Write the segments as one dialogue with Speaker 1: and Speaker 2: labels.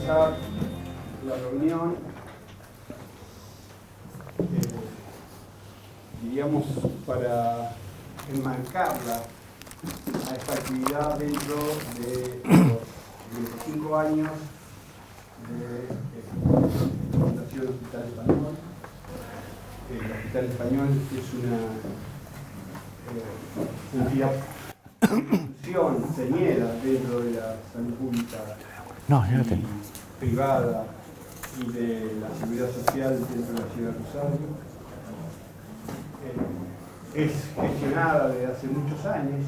Speaker 1: comenzar la reunión, diríamos, para enmarcarla a esta actividad dentro de los 25 años de la Fundación Hospital Español. El Hospital Español es una entidad, institución señera dentro de la salud pública privada y de la seguridad social dentro de la ciudad de Rosario. Es gestionada desde hace muchos años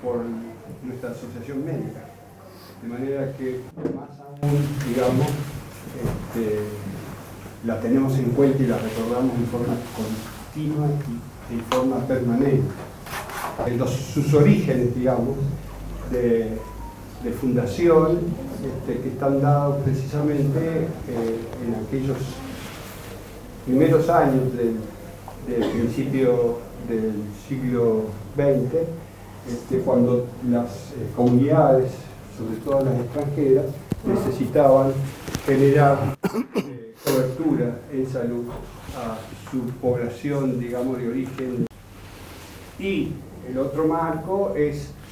Speaker 1: por nuestra asociación médica, de manera que más aún, digamos, la tenemos en cuenta y la recordamos en forma continua y en forma permanente. Sus orígenes, digamos, de fundación, que están dados precisamente en aquellos primeros años del principio del siglo XX, cuando las comunidades, sobre todo las extranjeras, necesitaban generar cobertura en salud a su población, digamos, de origen. Y el otro marco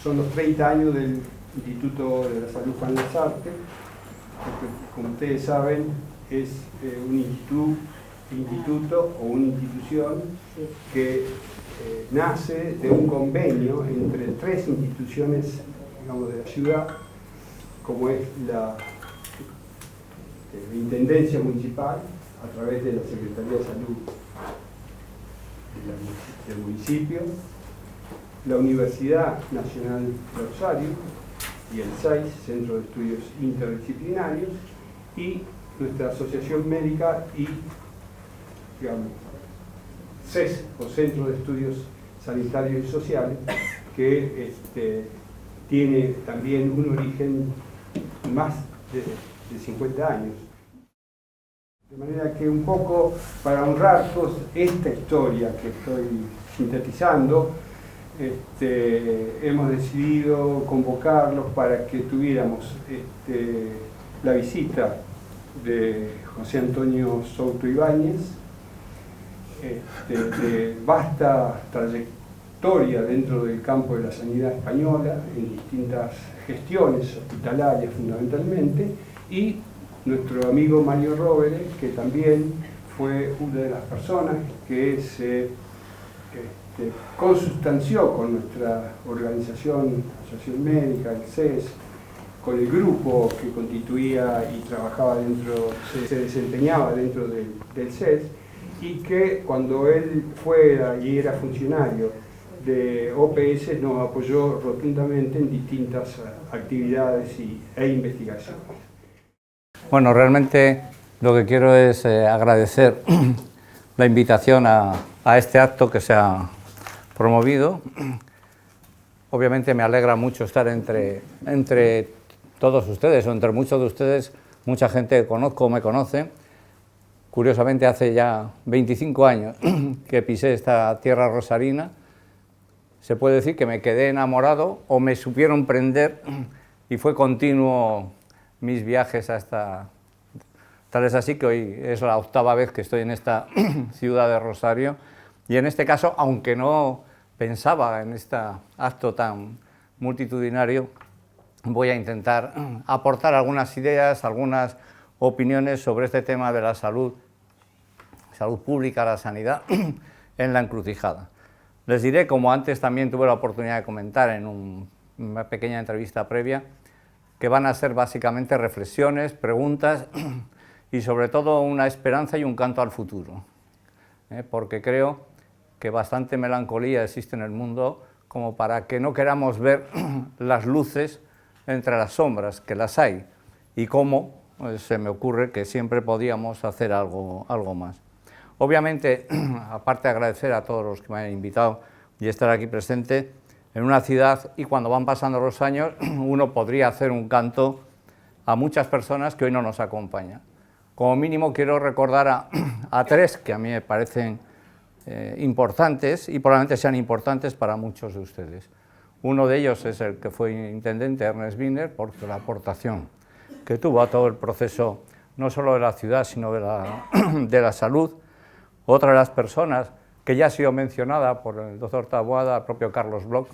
Speaker 1: son los 30 años del Instituto de la Salud Juan Lasarte, que, como ustedes saben, es un instituto o una institución que nace de un convenio entre 3 instituciones, digamos, de la ciudad, como es la Intendencia Municipal, a través de la Secretaría de Salud del municipio, la Universidad Nacional de Rosario y el SAIS, Centro de Estudios Interdisciplinarios, y nuestra asociación médica y, digamos, CES, o Centro de Estudios Sanitarios y Sociales, que tiene también un origen más de 50 años. De manera que un poco para honrar toda esta historia que estoy sintetizando, hemos decidido convocarlos para que tuviéramos la visita de José Antonio Souto Ibáñez, de vasta trayectoria dentro del campo de la sanidad española, en distintas gestiones hospitalarias fundamentalmente, y nuestro amigo Mario Rovere, que también fue una de las personas que se consustanció con nuestra organización, Asociación Médica, el CES, con el grupo que constituía y trabajaba dentro, se desempeñaba dentro del CES, y que cuando él fuera y era funcionario de OPS nos apoyó rotundamente en distintas actividades e investigaciones.
Speaker 2: Bueno, realmente lo que quiero es agradecer la invitación a este acto que se ha promovido. Obviamente me alegra mucho estar entre todos ustedes, o entre muchos de ustedes, mucha gente que conozco o me conoce. Curiosamente, hace ya 25 años que pisé esta tierra rosarina. Se puede decir que me quedé enamorado o me supieron prender y fue continuo mis viajes hasta... Tal es así que hoy es la 8ª vez que estoy en esta ciudad de Rosario, y en este caso, aunque no pensaba en este acto tan multitudinario, voy a intentar aportar algunas ideas, algunas opiniones sobre este tema de la salud pública, la sanidad en la encrucijada. Les diré, como antes también tuve la oportunidad de comentar en una pequeña entrevista previa, que van a ser básicamente reflexiones, preguntas y sobre todo una esperanza y un canto al futuro, porque creo que bastante melancolía existe en el mundo como para que no queramos ver las luces entre las sombras, que las hay, y cómo se me ocurre que siempre podíamos hacer algo más. Obviamente, aparte de agradecer a todos los que me han invitado y estar aquí presente, en una ciudad, y cuando van pasando los años, uno podría hacer un canto a muchas personas que hoy no nos acompañan. Como mínimo quiero recordar a 3 que a mí me parecen importantes, y probablemente sean importantes para muchos de ustedes. Uno de ellos es el que fue intendente, Ernest Wiener, por la aportación que tuvo a todo el proceso, no solo de la ciudad, sino de la salud. Otra de las personas que ya ha sido mencionada por el doctor Taboada, el propio Carlos Bloch,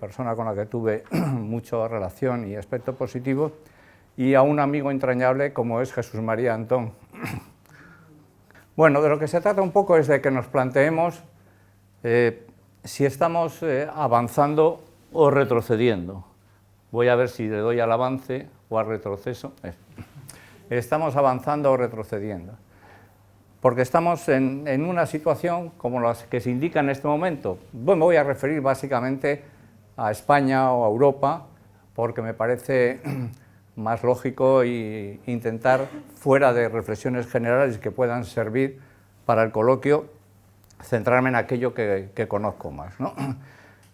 Speaker 2: persona con la que tuve mucha relación y aspecto positivo, y a un amigo entrañable como es Jesús María Antón. Bueno, de lo que se trata un poco es de que nos planteemos si estamos avanzando o retrocediendo. Voy a ver si le doy al avance o al retroceso. Estamos avanzando o retrocediendo. Porque estamos en una situación como las que se indica en este momento. Bueno, me voy a referir básicamente a España o a Europa, porque me parece más lógico y intentar, fuera de reflexiones generales que puedan servir para el coloquio, centrarme en aquello que conozco más, ¿no?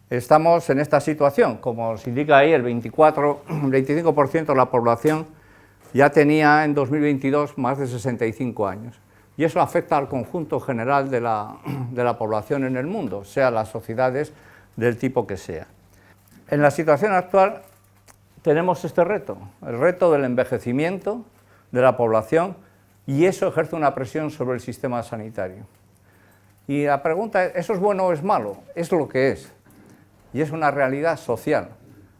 Speaker 2: Estamos en esta situación, como se indica ahí, el 25% de la población ya tenía en 2022 más de 65 años. Y eso afecta al conjunto general de la población en el mundo, sea las sociedades del tipo que sea. En la situación actual tenemos este reto, el reto del envejecimiento de la población, y eso ejerce una presión sobre el sistema sanitario. Y la pregunta es, ¿eso es bueno o es malo? Es lo que es, y es una realidad social.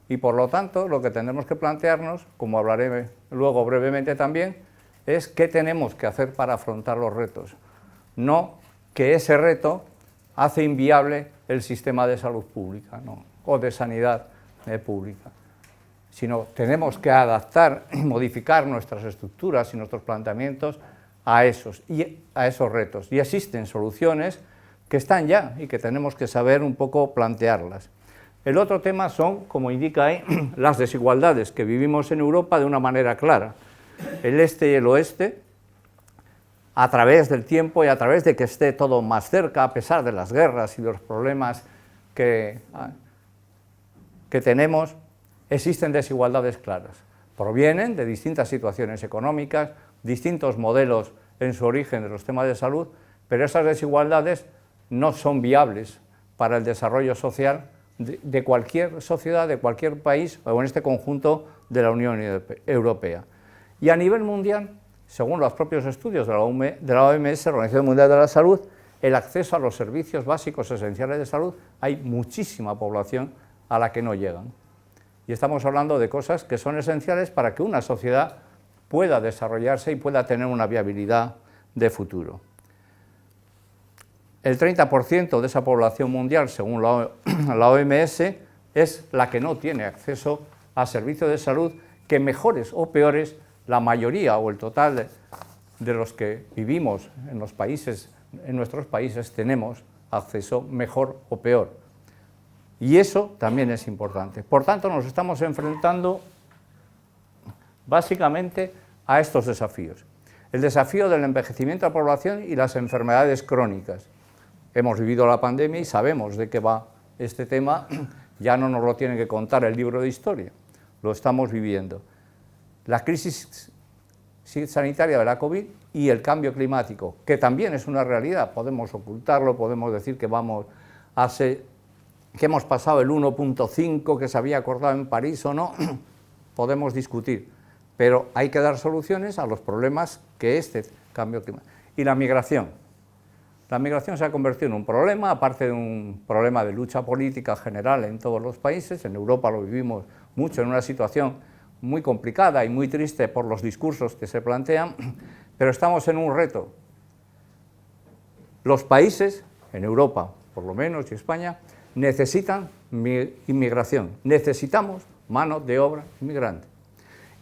Speaker 2: Y por lo tanto, lo que tendremos que plantearnos, como hablaré luego brevemente también, es qué tenemos que hacer para afrontar los retos. No que ese reto hace inviable el sistema de salud pública, ¿no? O de sanidad pública, sino tenemos que adaptar y modificar nuestras estructuras y nuestros planteamientos a esos retos. Y existen soluciones que están ya y que tenemos que saber un poco plantearlas. El otro tema son, como indica ahí, las desigualdades que vivimos en Europa de una manera clara. El este y el oeste, a través del tiempo y a través de que esté todo más cerca, a pesar de las guerras y de los problemas que tenemos, existen desigualdades claras. Provienen de distintas situaciones económicas, distintos modelos en su origen de los temas de salud, pero esas desigualdades no son viables para el desarrollo social de cualquier sociedad, de cualquier país, o en este conjunto de la Unión Europea. Y a nivel mundial, según los propios estudios de la OMS, la Organización Mundial de la Salud, el acceso a los servicios básicos esenciales de salud, hay muchísima población a la que no llegan. Y estamos hablando de cosas que son esenciales para que una sociedad pueda desarrollarse y pueda tener una viabilidad de futuro. El 30% de esa población mundial, según la OMS, es la que no tiene acceso a servicios de salud que, mejores o peores, la mayoría o el total de los que vivimos en nuestros países tenemos acceso mejor o peor. Y eso también es importante. Por tanto, nos estamos enfrentando básicamente a estos desafíos. El desafío del envejecimiento de la población y las enfermedades crónicas. Hemos vivido la pandemia y sabemos de qué va este tema, ya no nos lo tiene que contar el libro de historia, lo estamos viviendo. La crisis sanitaria de la COVID y el cambio climático, que también es una realidad, podemos ocultarlo, podemos decir que hemos pasado el 1.5 que se había acordado en París o no, podemos discutir, pero hay que dar soluciones a los problemas que este cambio climático. Y la migración. La migración se ha convertido en un problema, aparte de un problema de lucha política general en todos los países. En Europa lo vivimos mucho, en una situación muy complicada y muy triste por los discursos que se plantean, pero estamos en un reto. Los países, en Europa por lo menos y España, necesitan inmigración, necesitamos mano de obra inmigrante.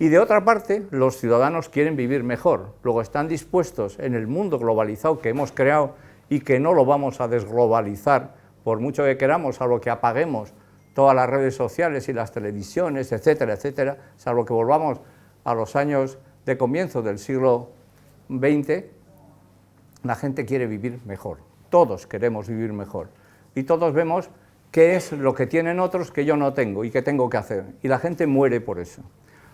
Speaker 2: Y de otra parte, los ciudadanos quieren vivir mejor, luego están dispuestos en el mundo globalizado que hemos creado y que no lo vamos a desglobalizar, por mucho que queramos, salvo que apaguemos todas las redes sociales y las televisiones, etcétera, etcétera, salvo que volvamos a los años de comienzo del siglo XX, la gente quiere vivir mejor, todos queremos vivir mejor, y todos vemos qué es lo que tienen otros que yo no tengo y que tengo que hacer, y la gente muere por eso.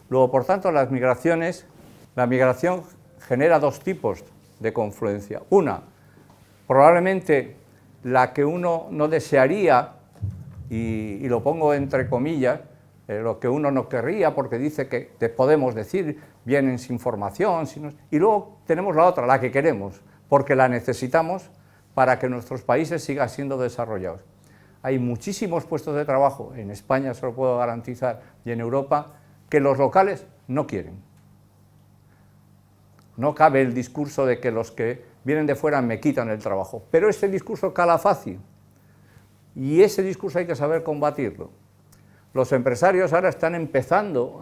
Speaker 2: Luego, por tanto, la migración genera dos tipos de confluencia. Una, probablemente la que uno no desearía, y lo pongo entre comillas, lo que uno no querría porque dice que podemos decir, vienen sin formación, y luego tenemos la otra, la que queremos, porque la necesitamos para que nuestros países sigan siendo desarrollados. Hay muchísimos puestos de trabajo, en España se lo puedo garantizar, y en Europa, que los locales no quieren. No cabe el discurso de que los que vienen de fuera me quitan el trabajo, pero ese discurso cala fácil, y ese discurso hay que saber combatirlo. Los empresarios ahora están empezando,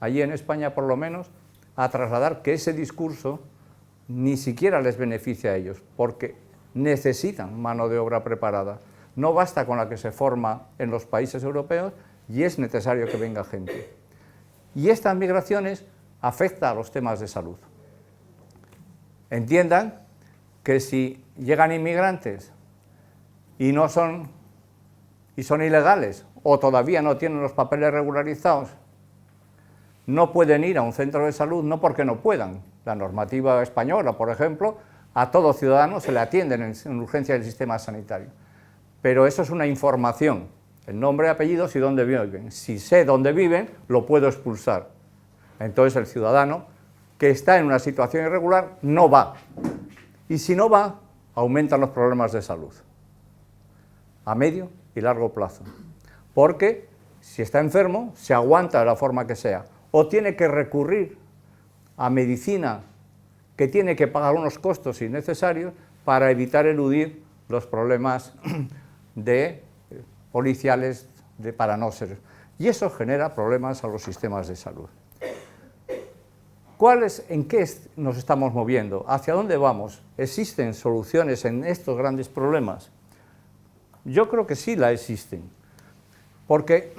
Speaker 2: allí en España por lo menos, a trasladar que ese discurso ni siquiera les beneficia a ellos, porque necesitan mano de obra preparada. No basta con la que se forma en los países europeos y es necesario que venga gente. Y estas migraciones afectan a los temas de salud. Entiendan que si llegan inmigrantes y son ilegales o todavía no tienen los papeles regularizados, no pueden ir a un centro de salud, no porque no puedan. La normativa española, por ejemplo, a todo ciudadano se le atienden en urgencia del sistema sanitario. Pero eso es una información, el nombre, apellidos y dónde viven. Si sé dónde viven, lo puedo expulsar. Entonces el ciudadano que está en una situación irregular no va. Y si no va, aumentan los problemas de salud, a medio y largo plazo. Porque si está enfermo, se aguanta de la forma que sea, o tiene que recurrir a medicina que tiene que pagar unos costos innecesarios para evitar eludir los problemas policiales para no ser. Y eso genera problemas a los sistemas de salud. ¿En qué nos estamos moviendo? ¿Hacia dónde vamos? ¿Existen soluciones en estos grandes problemas? Yo creo que sí la existen, porque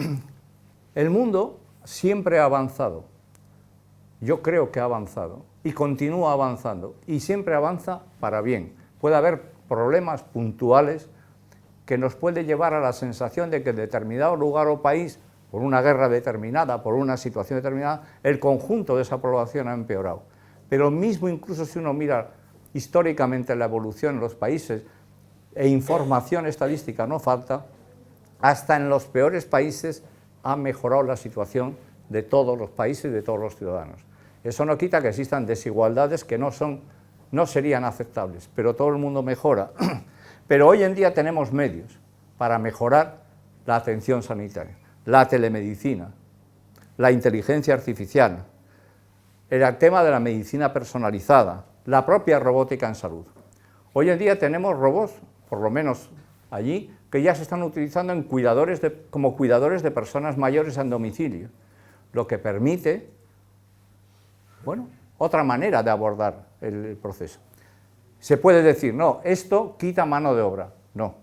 Speaker 2: el mundo siempre ha avanzado. Yo creo que ha avanzado y continúa avanzando, y siempre avanza para bien. Puede haber problemas puntuales que nos puede llevar a la sensación de que en determinado lugar o país, por una guerra determinada, por una situación determinada, el conjunto de esa población ha empeorado. Pero mismo incluso si uno mira históricamente la evolución en los países, e información estadística no falta, hasta en los peores países ha mejorado la situación de todos los países y de todos los ciudadanos. Eso no quita que existan desigualdades que no serían aceptables, pero todo el mundo mejora. Pero hoy en día tenemos medios para mejorar la atención sanitaria, la telemedicina, la inteligencia artificial, el tema de la medicina personalizada, la propia robótica en salud. Hoy en día tenemos robots, por lo menos allí, que ya se están utilizando como cuidadores de personas mayores en domicilio, lo que permite, bueno, otra manera de abordar el proceso. Se puede decir, no, esto quita mano de obra. No,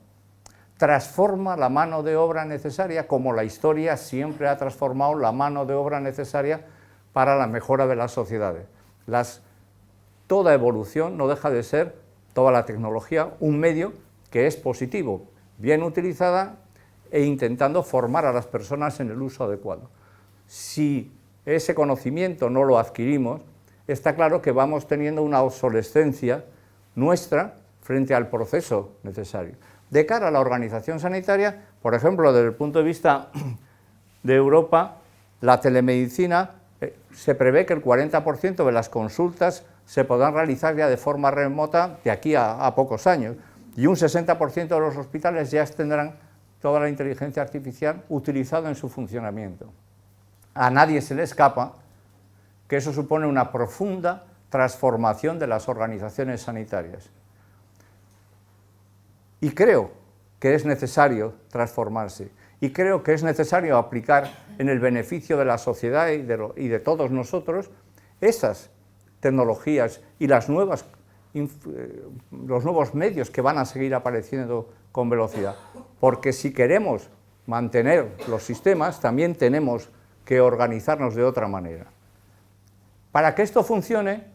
Speaker 2: transforma la mano de obra necesaria, como la historia siempre ha transformado la mano de obra necesaria para la mejora de las sociedades. Toda evolución no deja de ser, toda la tecnología, un medio que es positivo, bien utilizada e intentando formar a las personas en el uso adecuado. Si ese conocimiento no lo adquirimos, está claro que vamos teniendo una obsolescencia nuestra frente al proceso necesario. De cara a la organización sanitaria, por ejemplo, desde el punto de vista de Europa, la telemedicina, se prevé que el 40% de las consultas se podrán realizar ya de forma remota de aquí a pocos años, y un 60% de los hospitales ya tendrán toda la inteligencia artificial utilizada en su funcionamiento. A nadie se le escapa que eso supone una profunda transformación de las organizaciones sanitarias. Y creo que es necesario transformarse, y creo que es necesario aplicar en el beneficio de la sociedad y de todos nosotros esas tecnologías y los nuevos medios que van a seguir apareciendo con velocidad. Porque si queremos mantener los sistemas, también tenemos que organizarnos de otra manera. Para que esto funcione,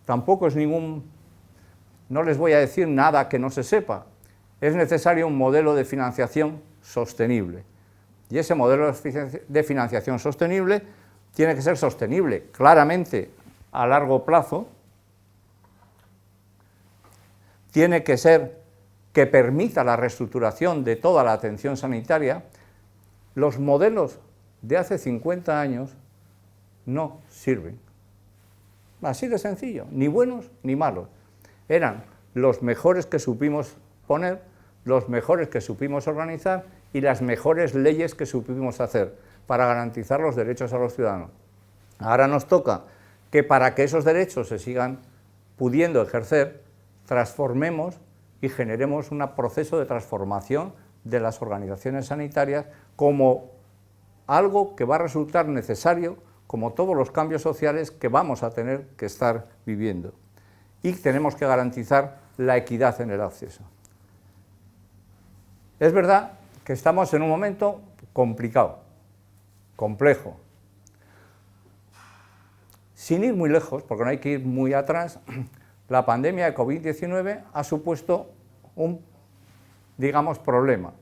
Speaker 2: tampoco es no les voy a decir nada que no se sepa, es necesario un modelo de financiación sostenible. Y ese modelo de financiación sostenible tiene que ser sostenible, claramente a largo plazo, tiene que ser que permita la reestructuración de toda la atención sanitaria. Los modelos de hace 50 años no sirven. Así de sencillo, ni buenos ni malos. Eran los mejores que supimos poner, los mejores que supimos organizar y las mejores leyes que supimos hacer para garantizar los derechos a los ciudadanos. Ahora nos toca que para que esos derechos se sigan pudiendo ejercer, transformemos y generemos un proceso de transformación de las organizaciones sanitarias como algo que va a resultar necesario, como todos los cambios sociales que vamos a tener que estar viviendo. Y tenemos que garantizar la equidad en el acceso. Es verdad que estamos en un momento complicado, complejo. Sin ir muy lejos, porque no hay que ir muy atrás, la pandemia de COVID-19 ha supuesto un, digamos, problema.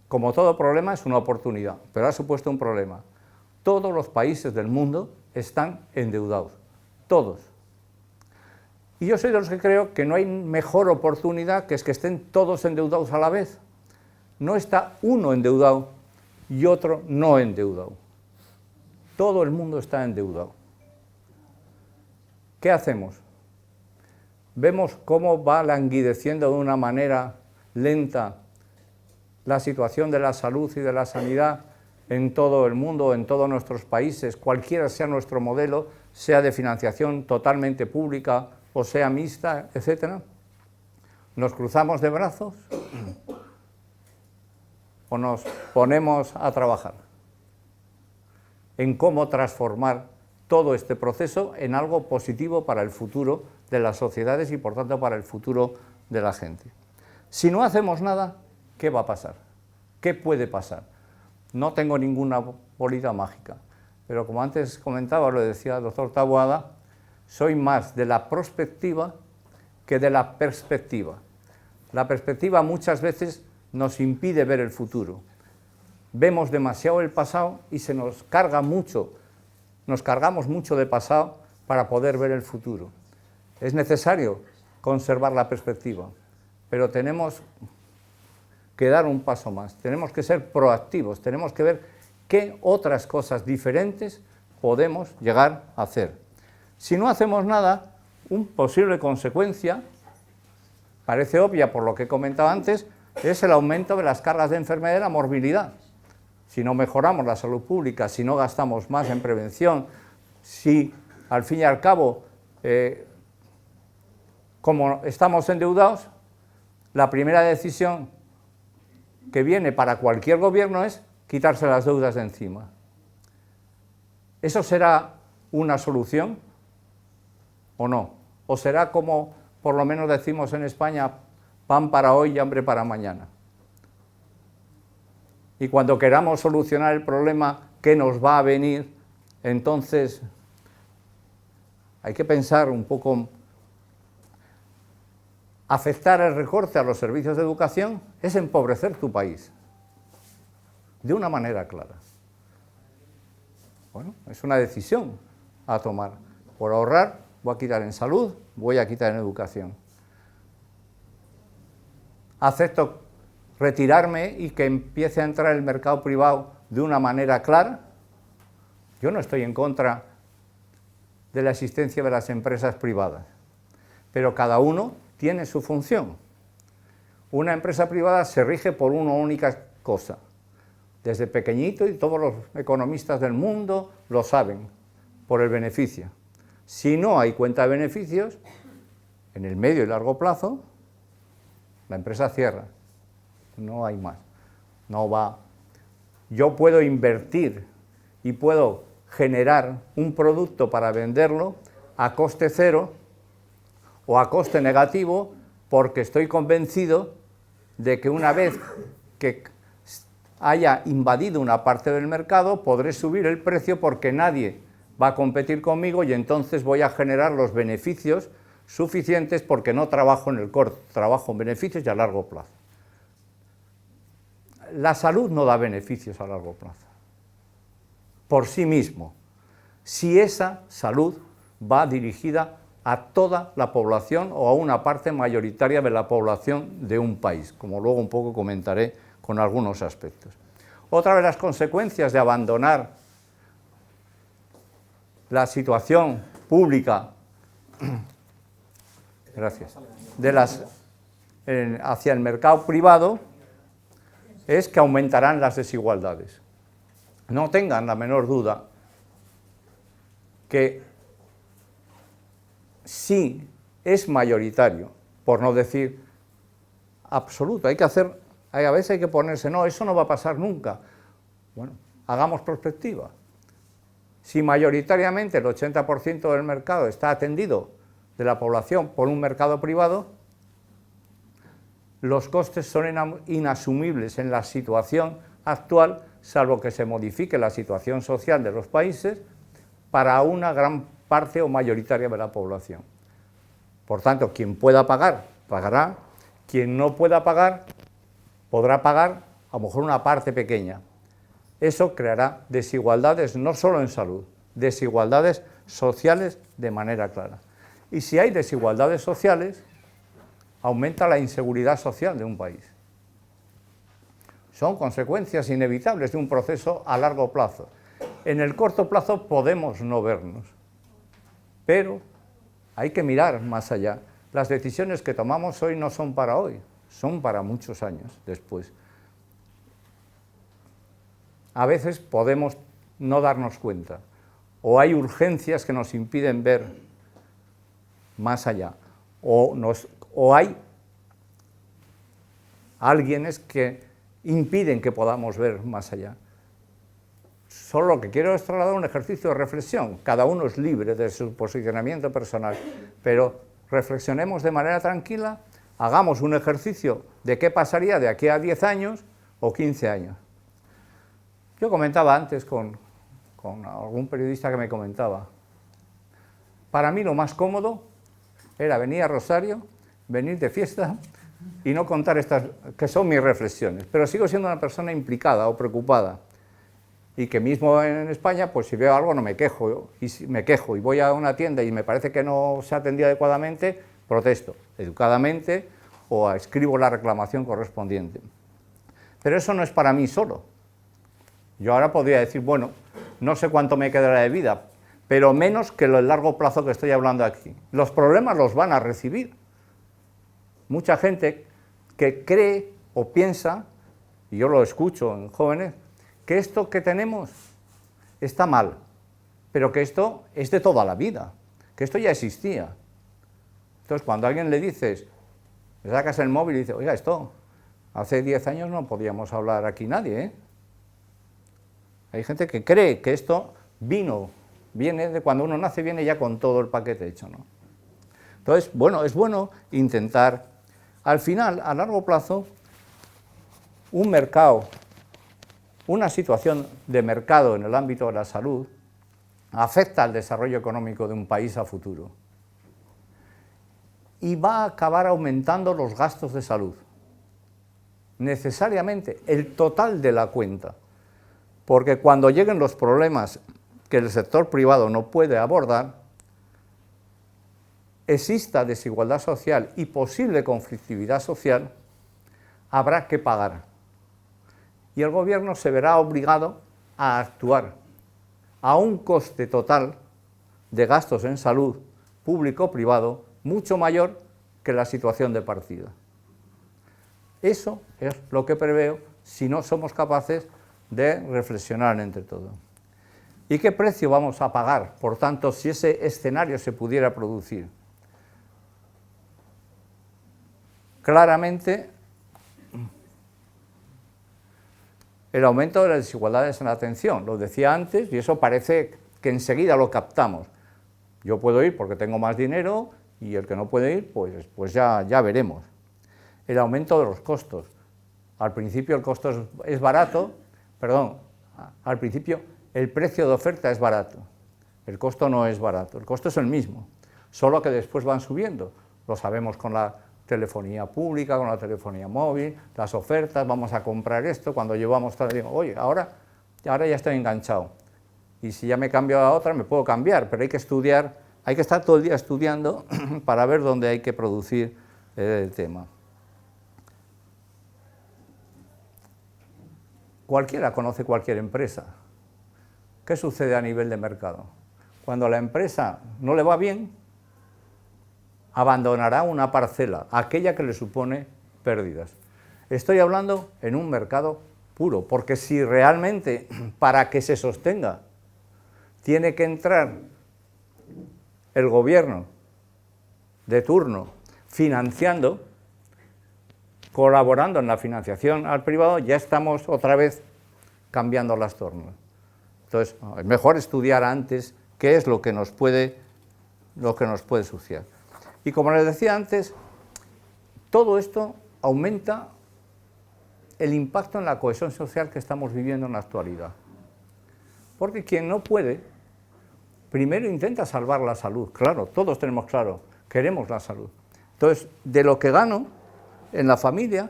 Speaker 2: Como todo problema es una oportunidad, pero ha supuesto un problema. Todos los países del mundo están endeudados, todos. Y yo soy de los que creo que no hay mejor oportunidad que es que estén todos endeudados a la vez. No está uno endeudado y otro no endeudado. Todo el mundo está endeudado. ¿Qué hacemos? Vemos cómo va languideciendo de una manera lenta la situación de la salud y de la sanidad en todo el mundo, en todos nuestros países, cualquiera sea nuestro modelo, sea de financiación totalmente pública o sea mixta, etc. ¿Nos cruzamos de brazos o nos ponemos a trabajar en cómo transformar todo este proceso en algo positivo para el futuro de las sociedades y, por tanto, para el futuro de la gente? Si no hacemos nada, ¿qué va a pasar? ¿Qué puede pasar? No tengo ninguna bolita mágica, pero como antes comentaba, lo decía el doctor Taboada, soy más de la prospectiva que de la perspectiva. La perspectiva muchas veces nos impide ver el futuro. Vemos demasiado el pasado y se nos carga mucho, nos cargamos mucho de pasado para poder ver el futuro. Es necesario conservar la perspectiva, pero tenemos que dar un paso más, tenemos que ser proactivos, tenemos que ver qué otras cosas diferentes podemos llegar a hacer. Si no hacemos nada, una posible consecuencia, parece obvia por lo que he comentado antes, es el aumento de las cargas de enfermedad y la morbilidad. Si no mejoramos la salud pública, si no gastamos más en prevención, si al fin y al cabo, como estamos endeudados, la primera decisión que viene para cualquier gobierno es quitarse las deudas de encima. ¿Eso será una solución o no? ¿O será como, por lo menos decimos en España, pan para hoy y hambre para mañana? Y cuando queramos solucionar el problema que nos va a venir, entonces hay que pensar un poco. Afectar el recorte a los servicios de educación es empobrecer tu país, de una manera clara. Bueno, es una decisión a tomar. Por ahorrar, voy a quitar en salud, voy a quitar en educación. Acepto retirarme y que empiece a entrar el mercado privado de una manera clara. Yo no estoy en contra de la existencia de las empresas privadas, pero cada uno tiene su función. Una empresa privada se rige por una única cosa, desde pequeñito, y todos los economistas del mundo lo saben, por el beneficio. Si no hay cuenta de beneficios, en el medio y largo plazo, la empresa cierra, no hay más, no va. Yo puedo invertir y puedo generar un producto para venderlo a coste cero, o a coste negativo, porque estoy convencido de que una vez que haya invadido una parte del mercado, podré subir el precio porque nadie va a competir conmigo y entonces voy a generar los beneficios suficientes porque no trabajo en el corto, trabajo en beneficios y a largo plazo. La salud no da beneficios a largo plazo, por sí mismo, si esa salud va dirigida a toda la población o a una parte mayoritaria de la población de un país, como luego un poco comentaré con algunos aspectos. Otra de las consecuencias de abandonar la situación pública gracias, hacia el mercado privado es que aumentarán las desigualdades. No tengan la menor duda que sí es mayoritario, por no decir absoluto, a veces hay que ponerse, no, eso no va a pasar nunca. Bueno, hagamos perspectiva. Si mayoritariamente el 80% del mercado está atendido de la población por un mercado privado, los costes son inasumibles en la situación actual, salvo que se modifique la situación social de los países para una gran parte o mayoritaria de la población. Por tanto, quien pueda pagar, pagará, quien no pueda pagar, podrá pagar a lo mejor una parte pequeña. Eso creará desigualdades no solo en salud, desigualdades sociales de manera clara. Y si hay desigualdades sociales, aumenta la inseguridad social de un país. Son consecuencias inevitables de un proceso a largo plazo. En el corto plazo podemos no vernos, pero hay que mirar más allá. Las decisiones que tomamos hoy no son para hoy, son para muchos años después. A veces podemos no darnos cuenta, o hay urgencias que nos impiden ver más allá, o hay alguienes que impiden que podamos ver más allá. Solo lo que quiero es trasladar un ejercicio de reflexión. Cada uno es libre de su posicionamiento personal, pero reflexionemos de manera tranquila, hagamos un ejercicio de qué pasaría de aquí a 10 años o 15 años. Yo comentaba antes con algún periodista que me comentaba, para mí lo más cómodo era venir a Rosario, venir de fiesta y no contar estas, que son mis reflexiones, pero sigo siendo una persona implicada o preocupada, y que mismo en España, pues si veo algo no me quejo, y voy a una tienda y me parece que no se ha atendido adecuadamente, protesto educadamente o escribo la reclamación correspondiente. Pero eso no es para mí solo. Yo ahora podría decir, bueno, no sé cuánto me quedará de vida, pero menos que el largo plazo que estoy hablando aquí. Los problemas los van a recibir. Mucha gente que cree o piensa, y yo lo escucho en jóvenes, que esto que tenemos está mal, pero que esto es de toda la vida, que esto ya existía. Entonces, cuando a alguien le dices, le sacas el móvil y dices, oiga, esto, hace 10 años no podíamos hablar aquí nadie, ¿eh? Hay gente que cree que esto viene de cuando uno nace, viene ya con todo el paquete hecho, ¿no? Entonces, bueno, es bueno intentar, al final, a largo plazo, un mercado, una situación de mercado en el ámbito de la salud, afecta al desarrollo económico de un país a futuro. Y va a acabar aumentando los gastos de salud. Necesariamente, el total de la cuenta. Porque cuando lleguen los problemas que el sector privado no puede abordar, exista desigualdad social y posible conflictividad social, habrá que pagar. Y el gobierno se verá obligado a actuar a un coste total de gastos en salud público-privado mucho mayor que la situación de partida. Eso es lo que preveo si no somos capaces de reflexionar entre todos. ¿Y qué precio vamos a pagar, por tanto, si ese escenario se pudiera producir? Claramente, el aumento de las desigualdades en la atención. Lo decía antes y eso parece que enseguida lo captamos. Yo puedo ir porque tengo más dinero y el que no puede ir, pues ya veremos. El aumento de los costos. Al principio el costo es barato, al principio el precio de oferta es barato, el costo no es barato, el costo es el mismo, solo que después van subiendo. Lo sabemos con la telefonía pública, con la telefonía móvil, las ofertas, vamos a comprar esto, cuando llevamos todo, digo, oye, ahora ya estoy enganchado, y si ya me cambio a otra me puedo cambiar, pero hay que estudiar, hay que estar todo el día estudiando para ver dónde hay que producir el tema. cualquiera conoce cualquier empresa. ¿Qué sucede a nivel de mercado? Cuando a la empresa no le va bien, abandonará una parcela, aquella que le supone pérdidas. Estoy hablando en un mercado puro, porque si realmente para que se sostenga tiene que entrar el gobierno de turno financiando, colaborando en la financiación al privado, ya estamos otra vez cambiando las tornas. Entonces, es mejor estudiar antes qué es lo que nos puede suceder. Y como les decía antes, todo esto aumenta el impacto en la cohesión social que estamos viviendo en la actualidad. Porque quien no puede, primero intenta salvar la salud. Claro, todos tenemos claro, queremos la salud. Entonces, de lo que gano en la familia,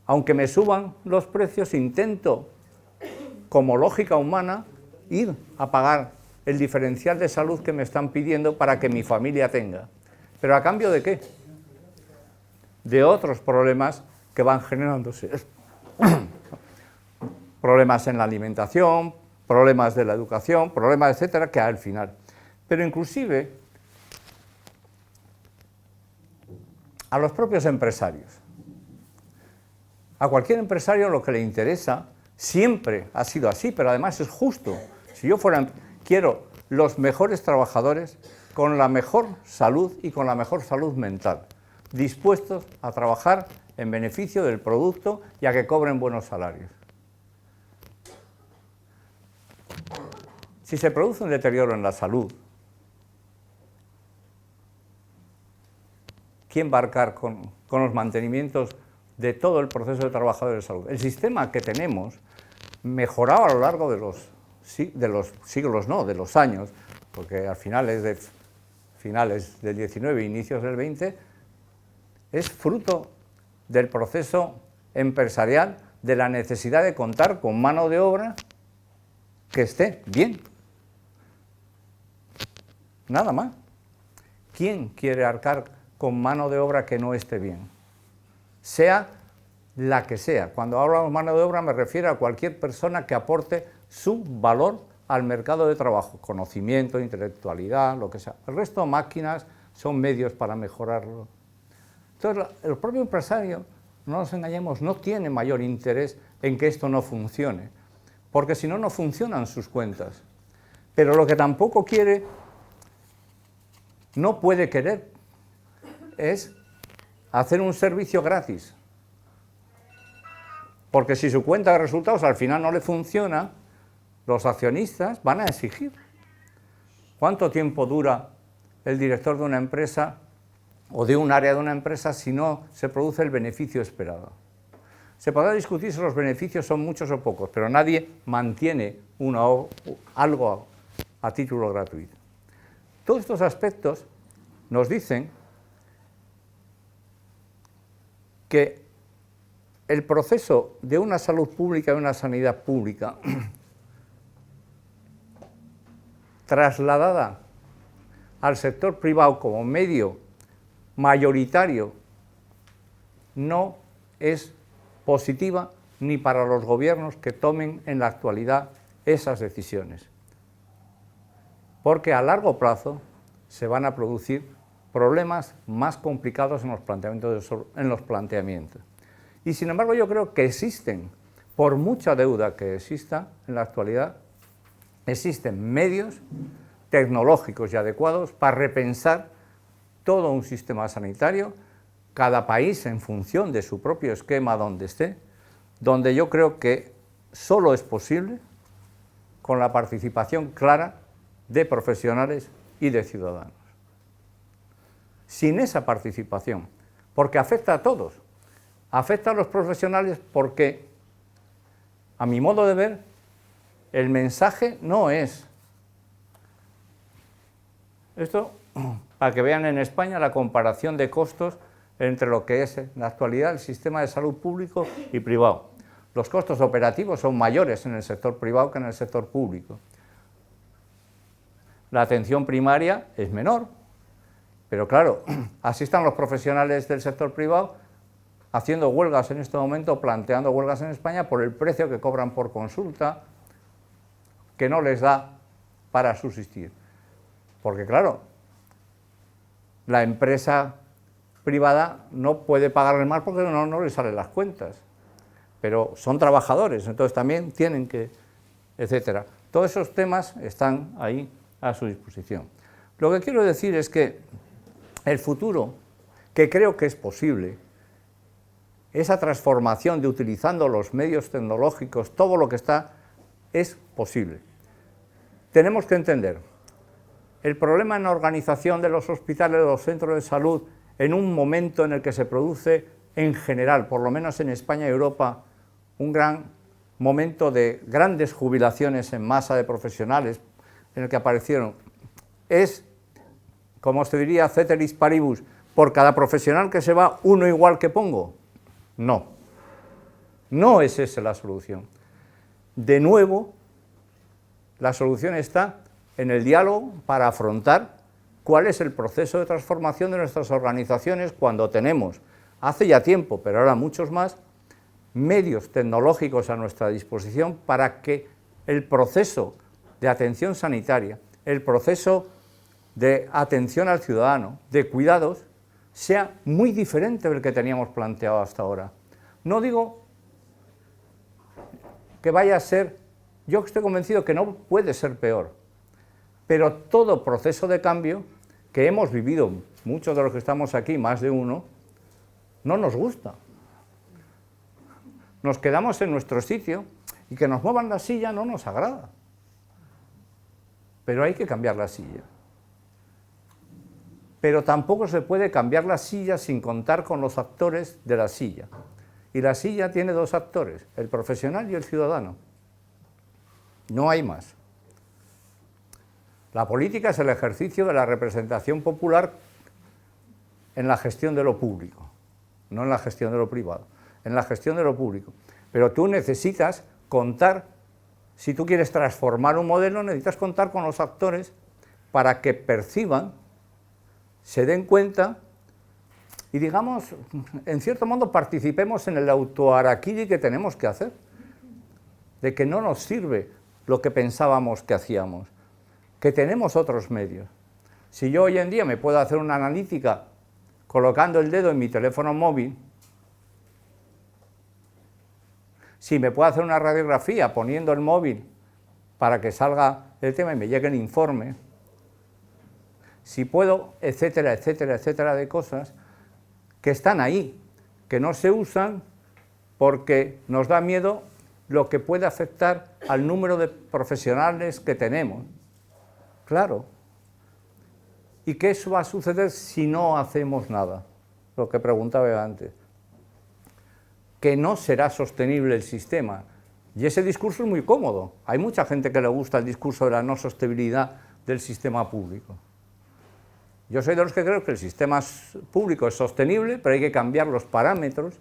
Speaker 2: aunque me suban los precios, intento, como lógica humana, ir a pagar el diferencial de salud que me están pidiendo para que mi familia tenga. ¿Pero a cambio de qué? De otros problemas que van generándose. Problemas en la alimentación, problemas de la educación, problemas, etcétera, que al final. Pero inclusive a los propios empresarios. A cualquier empresario lo que le interesa siempre ha sido así, pero además es justo. Si yo quiero los mejores trabajadores con la mejor salud y con la mejor salud mental, dispuestos a trabajar en beneficio del producto y a que cobren buenos salarios. Si se produce un deterioro en la salud, ¿quién va a arcar con los mantenimientos de todo el proceso de trabajadores de salud? El sistema que tenemos, mejorado a lo largo de los siglos, no, de los años, porque al finales del 19 e inicios del 20, es fruto del proceso empresarial, de la necesidad de contar con mano de obra que esté bien. Nada más. ¿Quién quiere arcar con mano de obra que no esté bien? Sea la que sea. Cuando hablo de mano de obra me refiero a cualquier persona que aporte su valor al mercado de trabajo, conocimiento, intelectualidad, lo que sea. El resto, máquinas, son medios para mejorarlo. Entonces, el propio empresario, no nos engañemos, no tiene mayor interés en que esto no funcione, porque si no, no funcionan sus cuentas. Pero lo que tampoco quiere, no puede querer, es hacer un servicio gratis. Porque si su cuenta de resultados al final no le funciona, los accionistas van a exigir. ¿Cuánto tiempo dura el director de una empresa o de un área de una empresa si no se produce el beneficio esperado? Se podrá discutir si los beneficios son muchos o pocos, pero nadie mantiene algo a título gratuito. Todos estos aspectos nos dicen que el proceso de una salud pública y una sanidad pública trasladada al sector privado como medio mayoritario no es positiva ni para los gobiernos que tomen en la actualidad esas decisiones, porque a largo plazo se van a producir problemas más complicados en los planteamientos. Y sin embargo yo creo que existen, por mucha deuda que exista en la actualidad, existen medios tecnológicos y adecuados para repensar todo un sistema sanitario, cada país en función de su propio esquema donde esté, donde yo creo que solo es posible con la participación clara de profesionales y de ciudadanos. Sin esa participación, porque afecta a todos, afecta a los profesionales porque, a mi modo de ver, el mensaje no es esto, para que vean en España la comparación de costos entre lo que es en la actualidad el sistema de salud público y privado. Los costos operativos son mayores en el sector privado que en el sector público. La atención primaria es menor, pero claro, así están los profesionales del sector privado haciendo huelgas en este momento, planteando huelgas en España por el precio que cobran por consulta, que no les da para subsistir. Porque claro, la empresa privada no puede pagarles más porque no les salen las cuentas, pero son trabajadores, entonces también tienen que, etcétera. Todos esos temas están ahí a su disposición. Lo que quiero decir es que el futuro, que creo que es posible, esa transformación de utilizando los medios tecnológicos, todo lo que está, es posible. Tenemos que entender el problema en la organización de los hospitales, de los centros de salud, en un momento en el que se produce, en general, por lo menos en España y Europa, un gran momento de grandes jubilaciones en masa de profesionales, en el que aparecieron, es, como se diría, ceteris paribus, por cada profesional que se va, uno igual que pongo. No, no es esa la solución. De nuevo, la solución está en el diálogo para afrontar cuál es el proceso de transformación de nuestras organizaciones cuando tenemos, hace ya tiempo, pero ahora muchos más, medios tecnológicos a nuestra disposición para que el proceso de atención sanitaria, el proceso de atención al ciudadano, de cuidados, sea muy diferente del que teníamos planteado hasta ahora. No digo que vaya a ser, yo estoy convencido que no puede ser peor, pero todo proceso de cambio que hemos vivido, muchos de los que estamos aquí, más de uno, no nos gusta. Nos quedamos en nuestro sitio y que nos muevan la silla no nos agrada. Pero hay que cambiar la silla. Pero tampoco se puede cambiar la silla sin contar con los actores de la silla. Y la silla tiene dos actores, el profesional y el ciudadano. No hay más. La política es el ejercicio de la representación popular en la gestión de lo público, no en la gestión de lo privado, en la gestión de lo público. Pero tú necesitas contar, si tú quieres transformar un modelo, necesitas contar con los actores para que perciban, se den cuenta y, digamos, en cierto modo participemos en el autoharakiri que tenemos que hacer, de que no nos sirve lo que pensábamos que hacíamos, que tenemos otros medios. Si yo hoy en día me puedo hacer una analítica colocando el dedo en mi teléfono móvil, si me puedo hacer una radiografía poniendo el móvil para que salga el tema y me llegue el informe, si puedo, etcétera, etcétera, etcétera, de cosas que están ahí, que no se usan porque nos da miedo lo que puede afectar al número de profesionales que tenemos. Claro. ¿Y qué eso va a suceder si no hacemos nada? Lo que preguntaba antes. Que no será sostenible el sistema. Y ese discurso es muy cómodo. Hay mucha gente que le gusta el discurso de la no sostenibilidad del sistema público. Yo soy de los que creo que el sistema público es sostenible, pero hay que cambiar los parámetros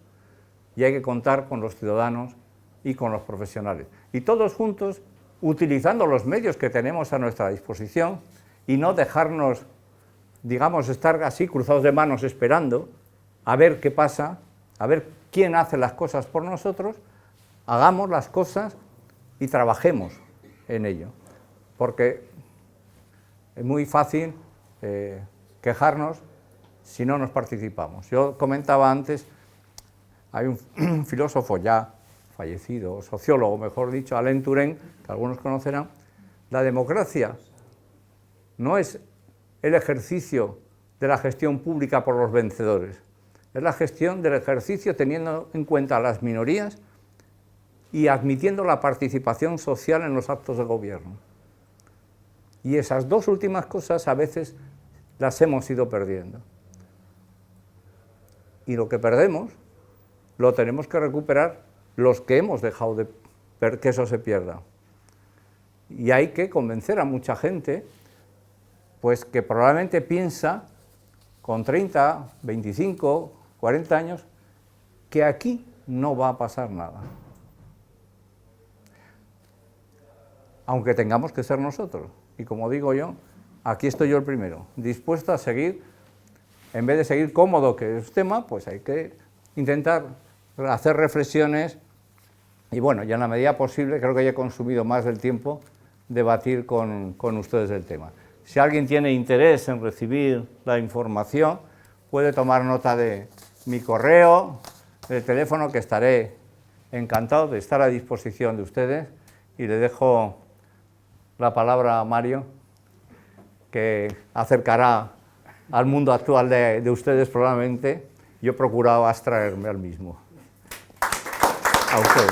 Speaker 2: y hay que contar con los ciudadanos y con los profesionales. Y todos juntos, utilizando los medios que tenemos a nuestra disposición y no dejarnos, digamos, estar así cruzados de manos esperando a ver qué pasa, a ver quién hace las cosas por nosotros, hagamos las cosas y trabajemos en ello. Porque es muy fácil quejarnos si no nos participamos. Yo comentaba antes, hay un filósofo ya fallecido, sociólogo, mejor dicho, Alain Touraine, que algunos conocerán. La democracia no es el ejercicio de la gestión pública por los vencedores, es la gestión del ejercicio teniendo en cuenta a las minorías y admitiendo la participación social en los actos de gobierno. Y esas dos últimas cosas a veces las hemos ido perdiendo. Y lo que perdemos lo tenemos que recuperar los que hemos dejado de que eso se pierda. Y hay que convencer a mucha gente, pues que probablemente piensa con 30, 25, 40 años, que aquí no va a pasar nada. Aunque tengamos que ser nosotros. Y como digo yo, aquí estoy yo el primero, dispuesto a seguir, en vez de seguir cómodo que es tema, pues hay que intentar hacer reflexiones y bueno, ya en la medida posible, creo que ya he consumido más del tiempo, debatir con ustedes el tema. Si alguien tiene interés en recibir la información, puede tomar nota de mi correo, del teléfono, que estaré encantado de estar a disposición de ustedes, y le dejo la palabra a Mario, que acercará al mundo actual de ustedes probablemente. Yo he procurado abstraerme al mismo. A ustedes.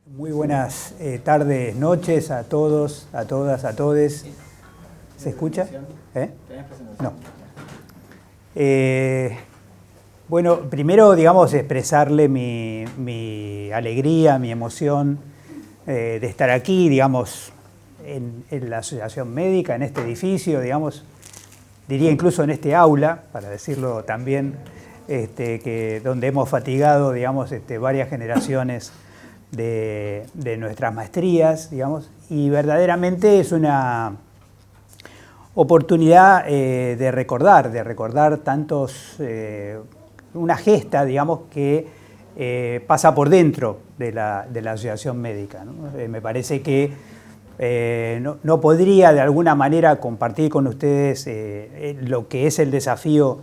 Speaker 3: Muy buenas tardes, noches a todos, a todas, a todes. ¿Se escucha? No. Bueno, primero, digamos, expresarle mi alegría, mi emoción de estar aquí, digamos, en la Asociación Médica, en este edificio, digamos, diría incluso en este aula, para decirlo también, que donde hemos fatigado, digamos, varias generaciones de nuestras maestrías, digamos, y verdaderamente es una oportunidad de recordar tantos, una gesta, digamos, que pasa por dentro de la Asociación Médica, ¿no? Me parece que no podría de alguna manera compartir con ustedes lo que es el desafío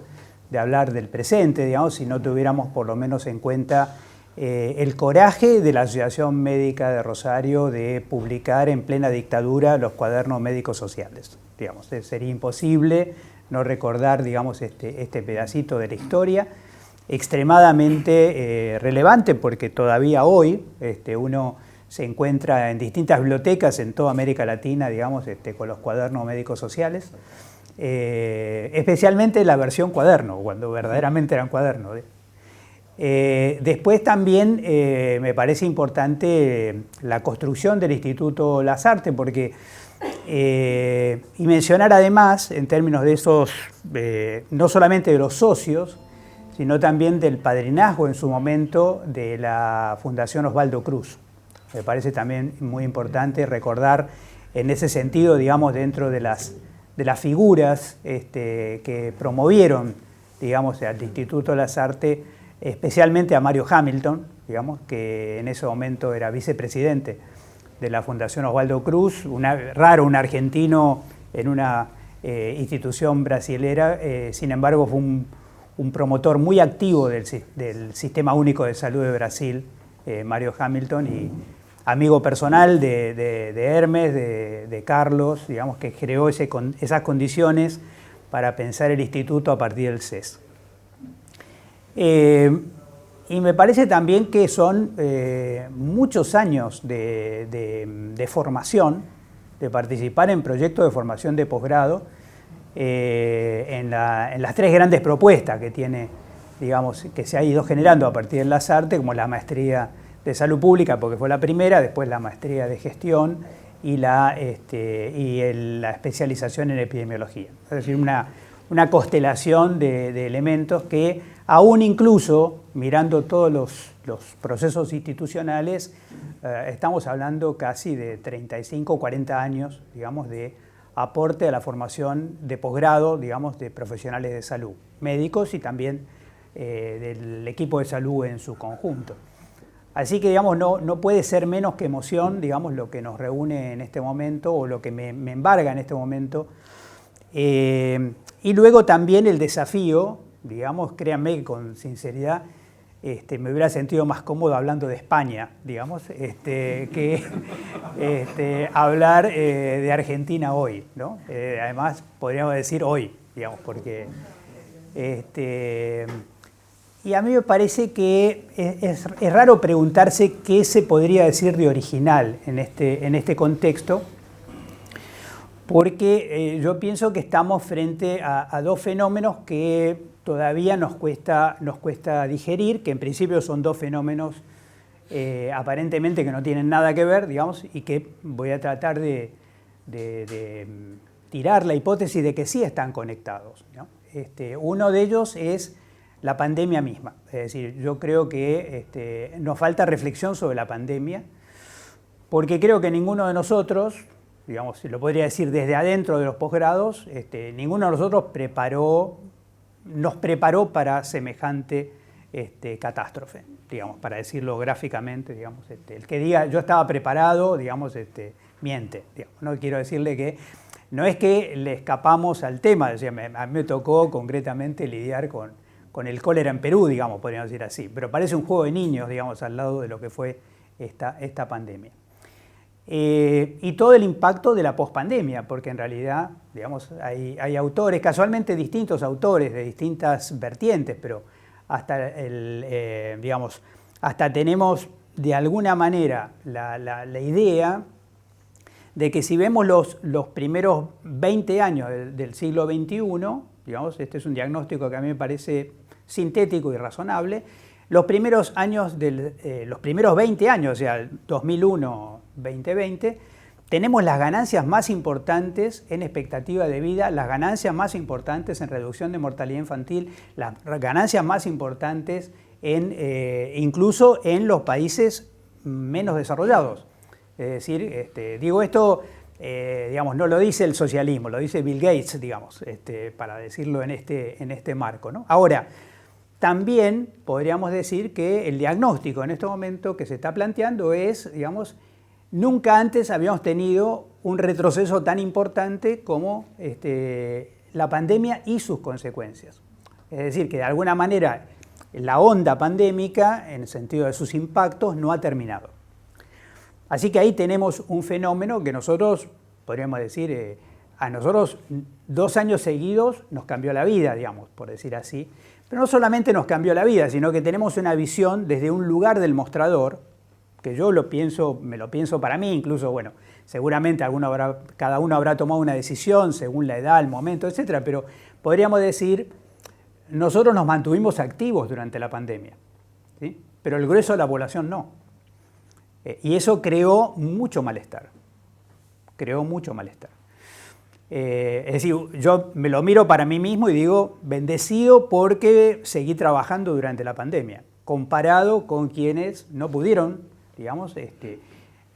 Speaker 3: de hablar del presente, digamos, si no tuviéramos por lo menos en cuenta el coraje de la Asociación Médica de Rosario de publicar en plena dictadura los cuadernos médicos sociales. Digamos, sería imposible no recordar, digamos, este pedacito de la historia, extremadamente relevante, porque todavía hoy uno se encuentra en distintas bibliotecas en toda América Latina, digamos, con los cuadernos médicos sociales, especialmente la versión cuaderno, cuando verdaderamente eran cuadernos. Después también me parece importante la construcción del Instituto Las Artes, porque, y mencionar además, en términos de esos, no solamente de los socios, sino también del padrinazgo en su momento de la Fundación Osvaldo Cruz. Me parece también muy importante recordar en ese sentido, digamos, dentro de las figuras que promovieron, digamos, al Instituto Las Artes, especialmente a Mario Hamilton, digamos, que en ese momento era vicepresidente de la Fundación Osvaldo Cruz, raro un argentino en una institución brasilera, sin embargo fue un promotor muy activo del Sistema Único de Salud de Brasil, Mario Hamilton, y amigo personal de Hermes, de Carlos, digamos, que creó esas condiciones para pensar el instituto a partir del CES. Y me parece también que son muchos años de formación, de participar en proyectos de formación de posgrado, en las tres grandes propuestas que tiene, digamos, que se ha ido generando a partir de Las Artes, como la maestría de Salud Pública, porque fue la primera, después la maestría de Gestión y la especialización en Epidemiología. Es decir, una constelación de elementos que, aún incluso mirando todos los procesos institucionales, estamos hablando casi de 35 o 40 años, digamos, de aporte a la formación de posgrado, digamos, de profesionales de salud, médicos y también del equipo de salud en su conjunto. Así que, digamos, no puede ser menos que emoción, digamos, lo que nos reúne en este momento o lo que me embarga en este momento. Y luego también el desafío, digamos, créanme que con sinceridad me hubiera sentido más cómodo hablando de España, digamos, que hablar de Argentina hoy, ¿no? Además, podríamos decir hoy, digamos, porque y a mí me parece que es raro preguntarse qué se podría decir de original en este contexto, porque yo pienso que estamos frente a dos fenómenos que todavía nos cuesta digerir, que en principio son dos fenómenos aparentemente que no tienen nada que ver, digamos, y que voy a tratar de tirar la hipótesis de que sí están conectados, ¿no? Uno de ellos es la pandemia misma. Es decir, yo creo que nos falta reflexión sobre la pandemia, porque creo que ninguno de nosotros, digamos, lo podría decir desde adentro de los posgrados, ninguno de nosotros preparó nos preparó para semejante catástrofe, digamos, para decirlo gráficamente, digamos, el que diga yo estaba preparado, digamos, miente, digamos. No quiero decirle que no es que le escapamos al tema, o sea, a mí me tocó concretamente lidiar con el cólera en Perú, digamos, podríamos decir así, pero parece un juego de niños, digamos, al lado de lo que fue esta pandemia. Y todo el impacto de la pospandemia, porque en realidad, digamos, hay autores, casualmente distintos autores de distintas vertientes, pero hasta, digamos, hasta tenemos de alguna manera la idea de que si vemos los primeros 20 años del siglo XXI, digamos, este es un diagnóstico que a mí me parece sintético y razonable, los primeros 20 años, o sea, 2001-2020, tenemos las ganancias más importantes en expectativa de vida, las ganancias más importantes en reducción de mortalidad infantil, las ganancias más importantes incluso en los países menos desarrollados. Es decir, digo esto, digamos, no lo dice el socialismo, lo dice Bill Gates, digamos, para decirlo en este marco, ¿no? Ahora, también podríamos decir que el diagnóstico en este momento que se está planteando es, digamos, nunca antes habíamos tenido un retroceso tan importante como la pandemia y sus consecuencias. Es decir, que de alguna manera la onda pandémica, en el sentido de sus impactos, no ha terminado. Así que ahí tenemos un fenómeno que nosotros, podríamos decir, a nosotros 2 años seguidos nos cambió la vida, digamos, por decir así. Pero no solamente nos cambió la vida, sino que tenemos una visión desde un lugar del mostrador, que yo me lo pienso para mí, incluso, bueno, seguramente cada uno habrá tomado una decisión según la edad, el momento, etc. Pero podríamos decir, nosotros nos mantuvimos activos durante la pandemia, ¿sí? Pero el grueso de la población no. Y eso creó mucho malestar. Es decir, yo me lo miro para mí mismo y digo, bendecido porque seguí trabajando durante la pandemia, comparado con quienes no pudieron, digamos,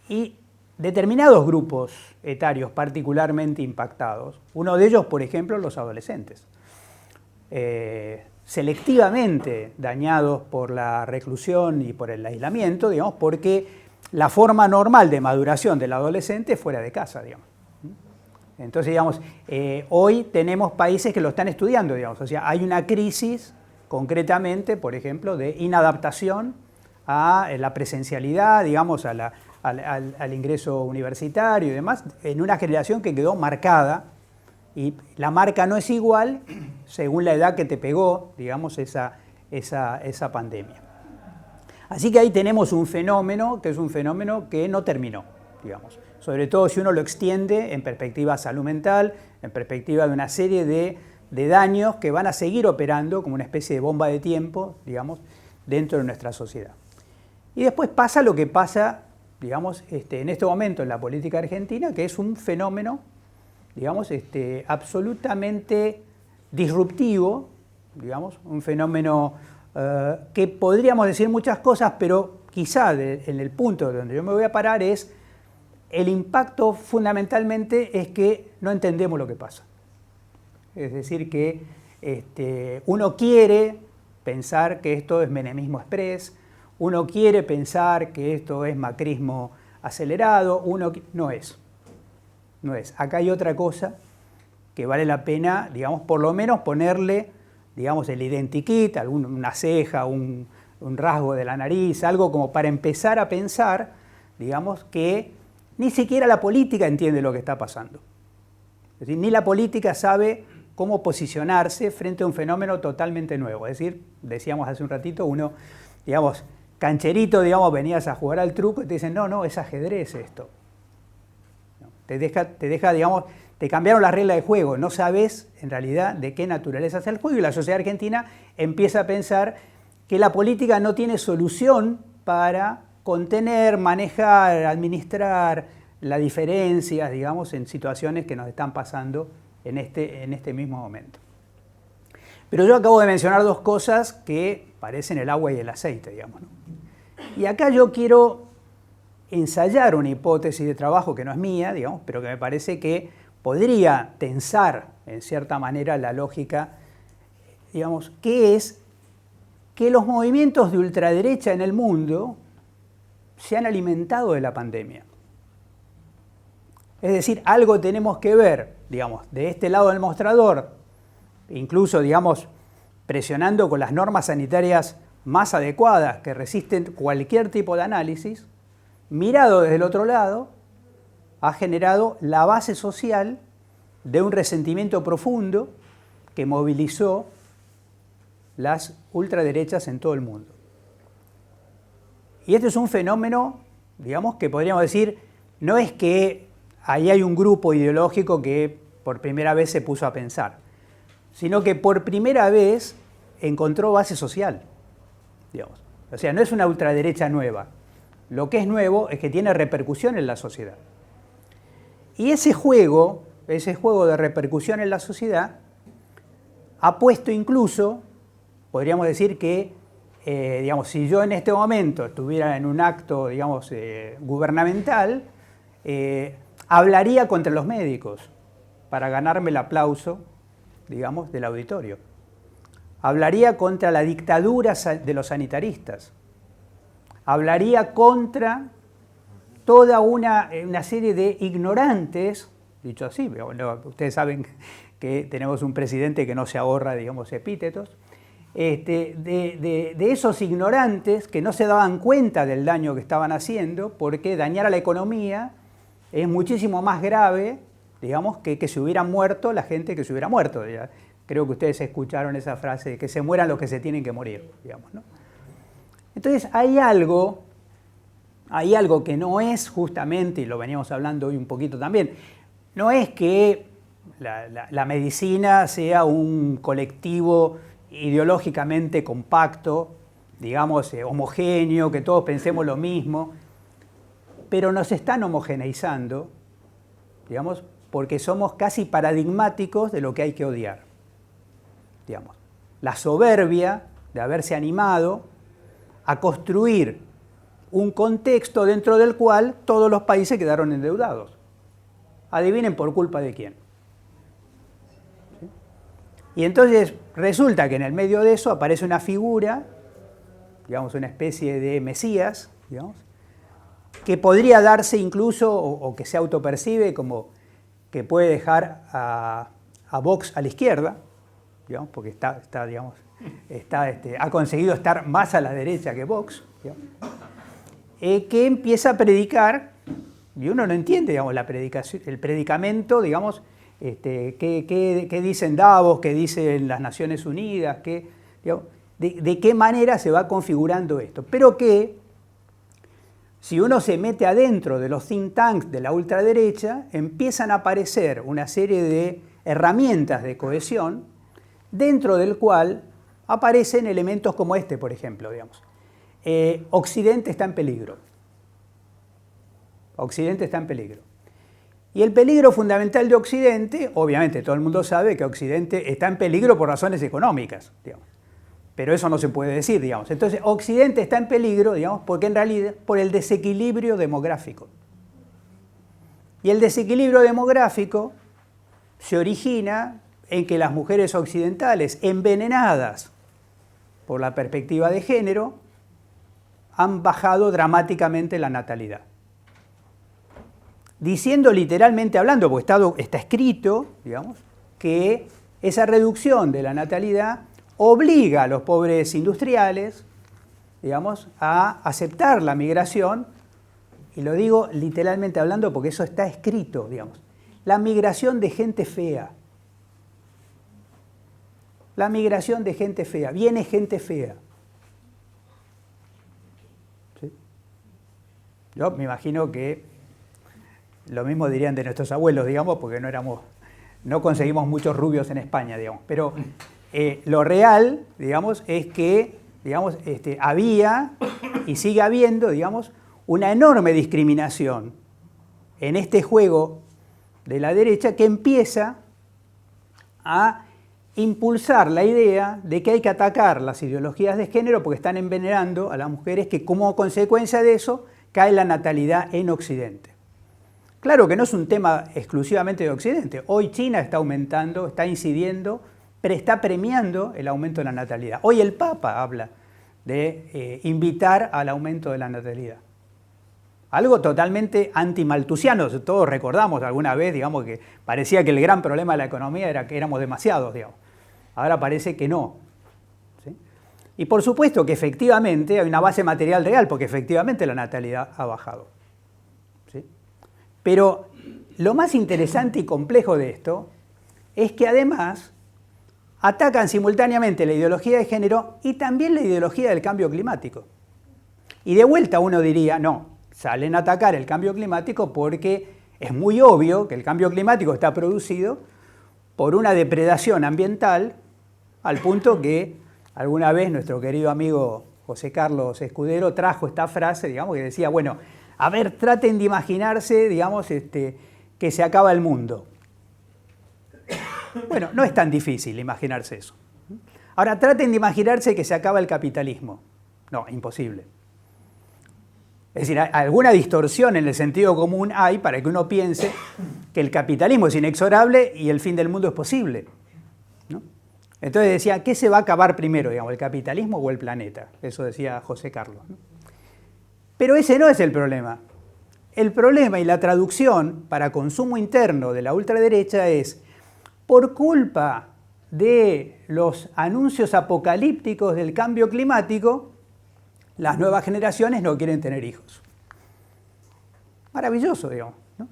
Speaker 3: y determinados grupos etarios particularmente impactados. Uno de ellos, por ejemplo, los adolescentes, selectivamente dañados por la reclusión y por el aislamiento, digamos, porque la forma normal de maduración del adolescente es fuera de casa, digamos. Entonces, digamos, hoy tenemos países que lo están estudiando, digamos, o sea, hay una crisis concretamente, por ejemplo, de inadaptación a la presencialidad, digamos, al ingreso universitario y demás, en una generación que quedó marcada, y la marca no es igual según la edad que te pegó, digamos, esa pandemia. Así que ahí tenemos un fenómeno que es un fenómeno que no terminó, digamos. Sobre todo si uno lo extiende en perspectiva salud mental, en perspectiva de una serie de daños que van a seguir operando como una especie de bomba de tiempo, digamos, dentro de nuestra sociedad. Y después pasa lo que pasa, digamos, en este momento en la política argentina, que es un fenómeno, digamos, absolutamente disruptivo, digamos, un fenómeno que podríamos decir muchas cosas, pero quizá en el punto donde yo me voy a parar es el impacto fundamentalmente es que no entendemos lo que pasa. Es decir, que uno quiere pensar que esto es menemismo express, uno quiere pensar que esto es macrismo acelerado, no es. Acá hay otra cosa que vale la pena, digamos, por lo menos ponerle, digamos, el identikit, una ceja, un rasgo de la nariz, algo como para empezar a pensar, digamos, que ni siquiera la política entiende lo que está pasando. Es decir, ni la política sabe cómo posicionarse frente a un fenómeno totalmente nuevo. Es decir, decíamos hace un ratito, uno, digamos, cancherito, digamos, venías a jugar al truco y te dicen, no, es ajedrez esto. Te deja, digamos, te cambiaron las reglas de juego, no sabes en realidad de qué naturaleza es el juego y la sociedad argentina empieza a pensar que la política no tiene solución para contener, manejar, administrar las diferencias, digamos, en situaciones que nos están pasando en este mismo momento. Pero yo acabo de mencionar 2 cosas que parecen el agua y el aceite, digamos, ¿no? Y acá yo quiero ensayar una hipótesis de trabajo que no es mía, digamos, pero que me parece que podría tensar, en cierta manera, la lógica digamos, que es que los movimientos de ultraderecha en el mundo se han alimentado de la pandemia. Es decir, algo tenemos que ver, digamos, de este lado del mostrador, incluso, digamos, presionando con las normas sanitarias más adecuadas que resisten cualquier tipo de análisis, mirado desde el otro lado, ha generado la base social de un resentimiento profundo que movilizó las ultraderechas en todo el mundo. Y este es un fenómeno, digamos, que podríamos decir, no es que ahí hay un grupo ideológico que por primera vez se puso a pensar, sino que por primera vez encontró base social, digamos. O sea, no es una ultraderecha nueva. Lo que es nuevo es que tiene repercusión en la sociedad. Y ese juego de repercusión en la sociedad, ha puesto incluso, podríamos decir que, digamos, si yo en este momento estuviera en un acto, digamos, gubernamental, hablaría contra los médicos para ganarme el aplauso, digamos, del auditorio. Hablaría contra la dictadura de los sanitaristas. Hablaría contra toda una serie de ignorantes, dicho así, bueno, ustedes saben que tenemos un presidente que no se ahorra, digamos, epítetos, de esos ignorantes que no se daban cuenta del daño que estaban haciendo, porque dañar a la economía es muchísimo más grave, digamos, que se hubieran muerto la gente que se hubiera muerto. Ya. Creo que ustedes escucharon esa frase de que se mueran los que se tienen que morir, digamos, ¿no? Entonces hay algo que no es justamente, y lo veníamos hablando hoy un poquito también, no es que la medicina sea un colectivo ideológicamente compacto, digamos, homogéneo, que todos pensemos lo mismo, pero nos están homogeneizando, digamos, porque somos casi paradigmáticos de lo que hay que odiar. Digamos, la soberbia de haberse animado a construir un contexto dentro del cual todos los países quedaron endeudados. Adivinen por culpa de quién. ¿Sí? Y entonces resulta que en el medio de eso aparece una figura, digamos, una especie de mesías, digamos, que podría darse incluso, o que se autopercibe como que puede dejar a Vox a la izquierda, digamos, porque ha conseguido estar más a la derecha que Vox, que empieza a predicar, y uno no entiende, digamos, la predicación, el predicamento, digamos, qué dicen Davos, qué dicen las Naciones Unidas, digamos, de qué manera se va configurando esto, pero que si uno se mete adentro de los think tanks de la ultraderecha, empiezan a aparecer una serie de herramientas de cohesión dentro del cual aparecen elementos como este, por ejemplo, digamos. Occidente está en peligro. Occidente está en peligro. Y el peligro fundamental de Occidente, obviamente todo el mundo sabe que Occidente está en peligro por razones económicas, digamos. Pero eso no se puede decir, digamos. Entonces, Occidente está en peligro, digamos, porque en realidad por el desequilibrio demográfico. Y el desequilibrio demográfico se origina en que las mujeres occidentales, envenenadas por la perspectiva de género, han bajado dramáticamente la natalidad. Diciendo literalmente hablando, porque está escrito, digamos, que esa reducción de la natalidad obliga a los pobres industriales, digamos, a aceptar la migración, y lo digo literalmente hablando porque eso está escrito, digamos, la migración de gente fea. La migración de gente fea, viene gente fea. ¿Sí? Yo me imagino que lo mismo dirían de nuestros abuelos, digamos, porque no conseguimos muchos rubios en España, digamos, pero lo real, digamos, es que, digamos, había y sigue habiendo, digamos, una enorme discriminación en este juego de la derecha que empieza a impulsar la idea de que hay que atacar las ideologías de género porque están envenenando a las mujeres, que como consecuencia de eso cae la natalidad en Occidente. Claro que no es un tema exclusivamente de Occidente. Hoy China está aumentando, está incidiendo está premiando el aumento de la natalidad. Hoy el Papa habla de invitar al aumento de la natalidad. Algo totalmente antimaltusiano. Todos recordamos alguna vez, digamos, que parecía que el gran problema de la economía era que éramos demasiados, digamos. Ahora parece que no. ¿Sí? Y por supuesto que efectivamente hay una base material real, porque efectivamente la natalidad ha bajado. ¿Sí? Pero lo más interesante y complejo de esto es que además atacan simultáneamente la ideología de género y también la ideología del cambio climático. Y de vuelta uno diría, no, salen a atacar el cambio climático porque es muy obvio que el cambio climático está producido por una depredación ambiental al punto que alguna vez nuestro querido amigo José Carlos Escudero trajo esta frase, digamos, que decía, bueno, a ver, traten de imaginarse, digamos, que se acaba el mundo. Bueno, no es tan difícil imaginarse eso. Ahora, traten de imaginarse que se acaba el capitalismo. No, imposible. Es decir, alguna distorsión en el sentido común hay para que uno piense que el capitalismo es inexorable y el fin del mundo es posible, ¿no? Entonces decía, ¿qué se va a acabar primero, digamos, el capitalismo o el planeta? Eso decía José Carlos, ¿no? Pero ese no es el problema. El problema y la traducción para consumo interno de la ultraderecha es, por culpa de los anuncios apocalípticos del cambio climático, las nuevas generaciones no quieren tener hijos. Maravilloso, digamos, ¿no?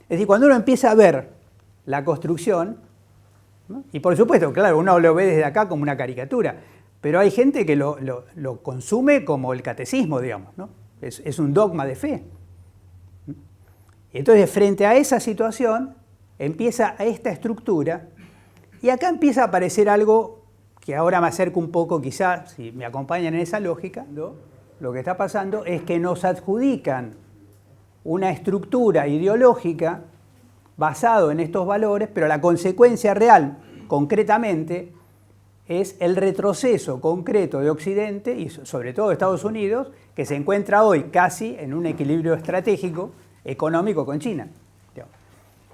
Speaker 3: Es decir, cuando uno empieza a ver la construcción, ¿no? Y por supuesto, claro, uno lo ve desde acá como una caricatura, pero hay gente que lo consume como el catecismo, digamos, ¿no? Es un dogma de fe. Y entonces, frente a esa situación, empieza esta estructura, y acá empieza a aparecer algo que ahora me acerco un poco, quizás, si me acompañan en esa lógica, ¿no? Lo que está pasando es que nos adjudican una estructura ideológica basado en estos valores, pero la consecuencia real, concretamente, es el retroceso concreto de Occidente y sobre todo de Estados Unidos, que se encuentra hoy casi en un equilibrio estratégico económico con China.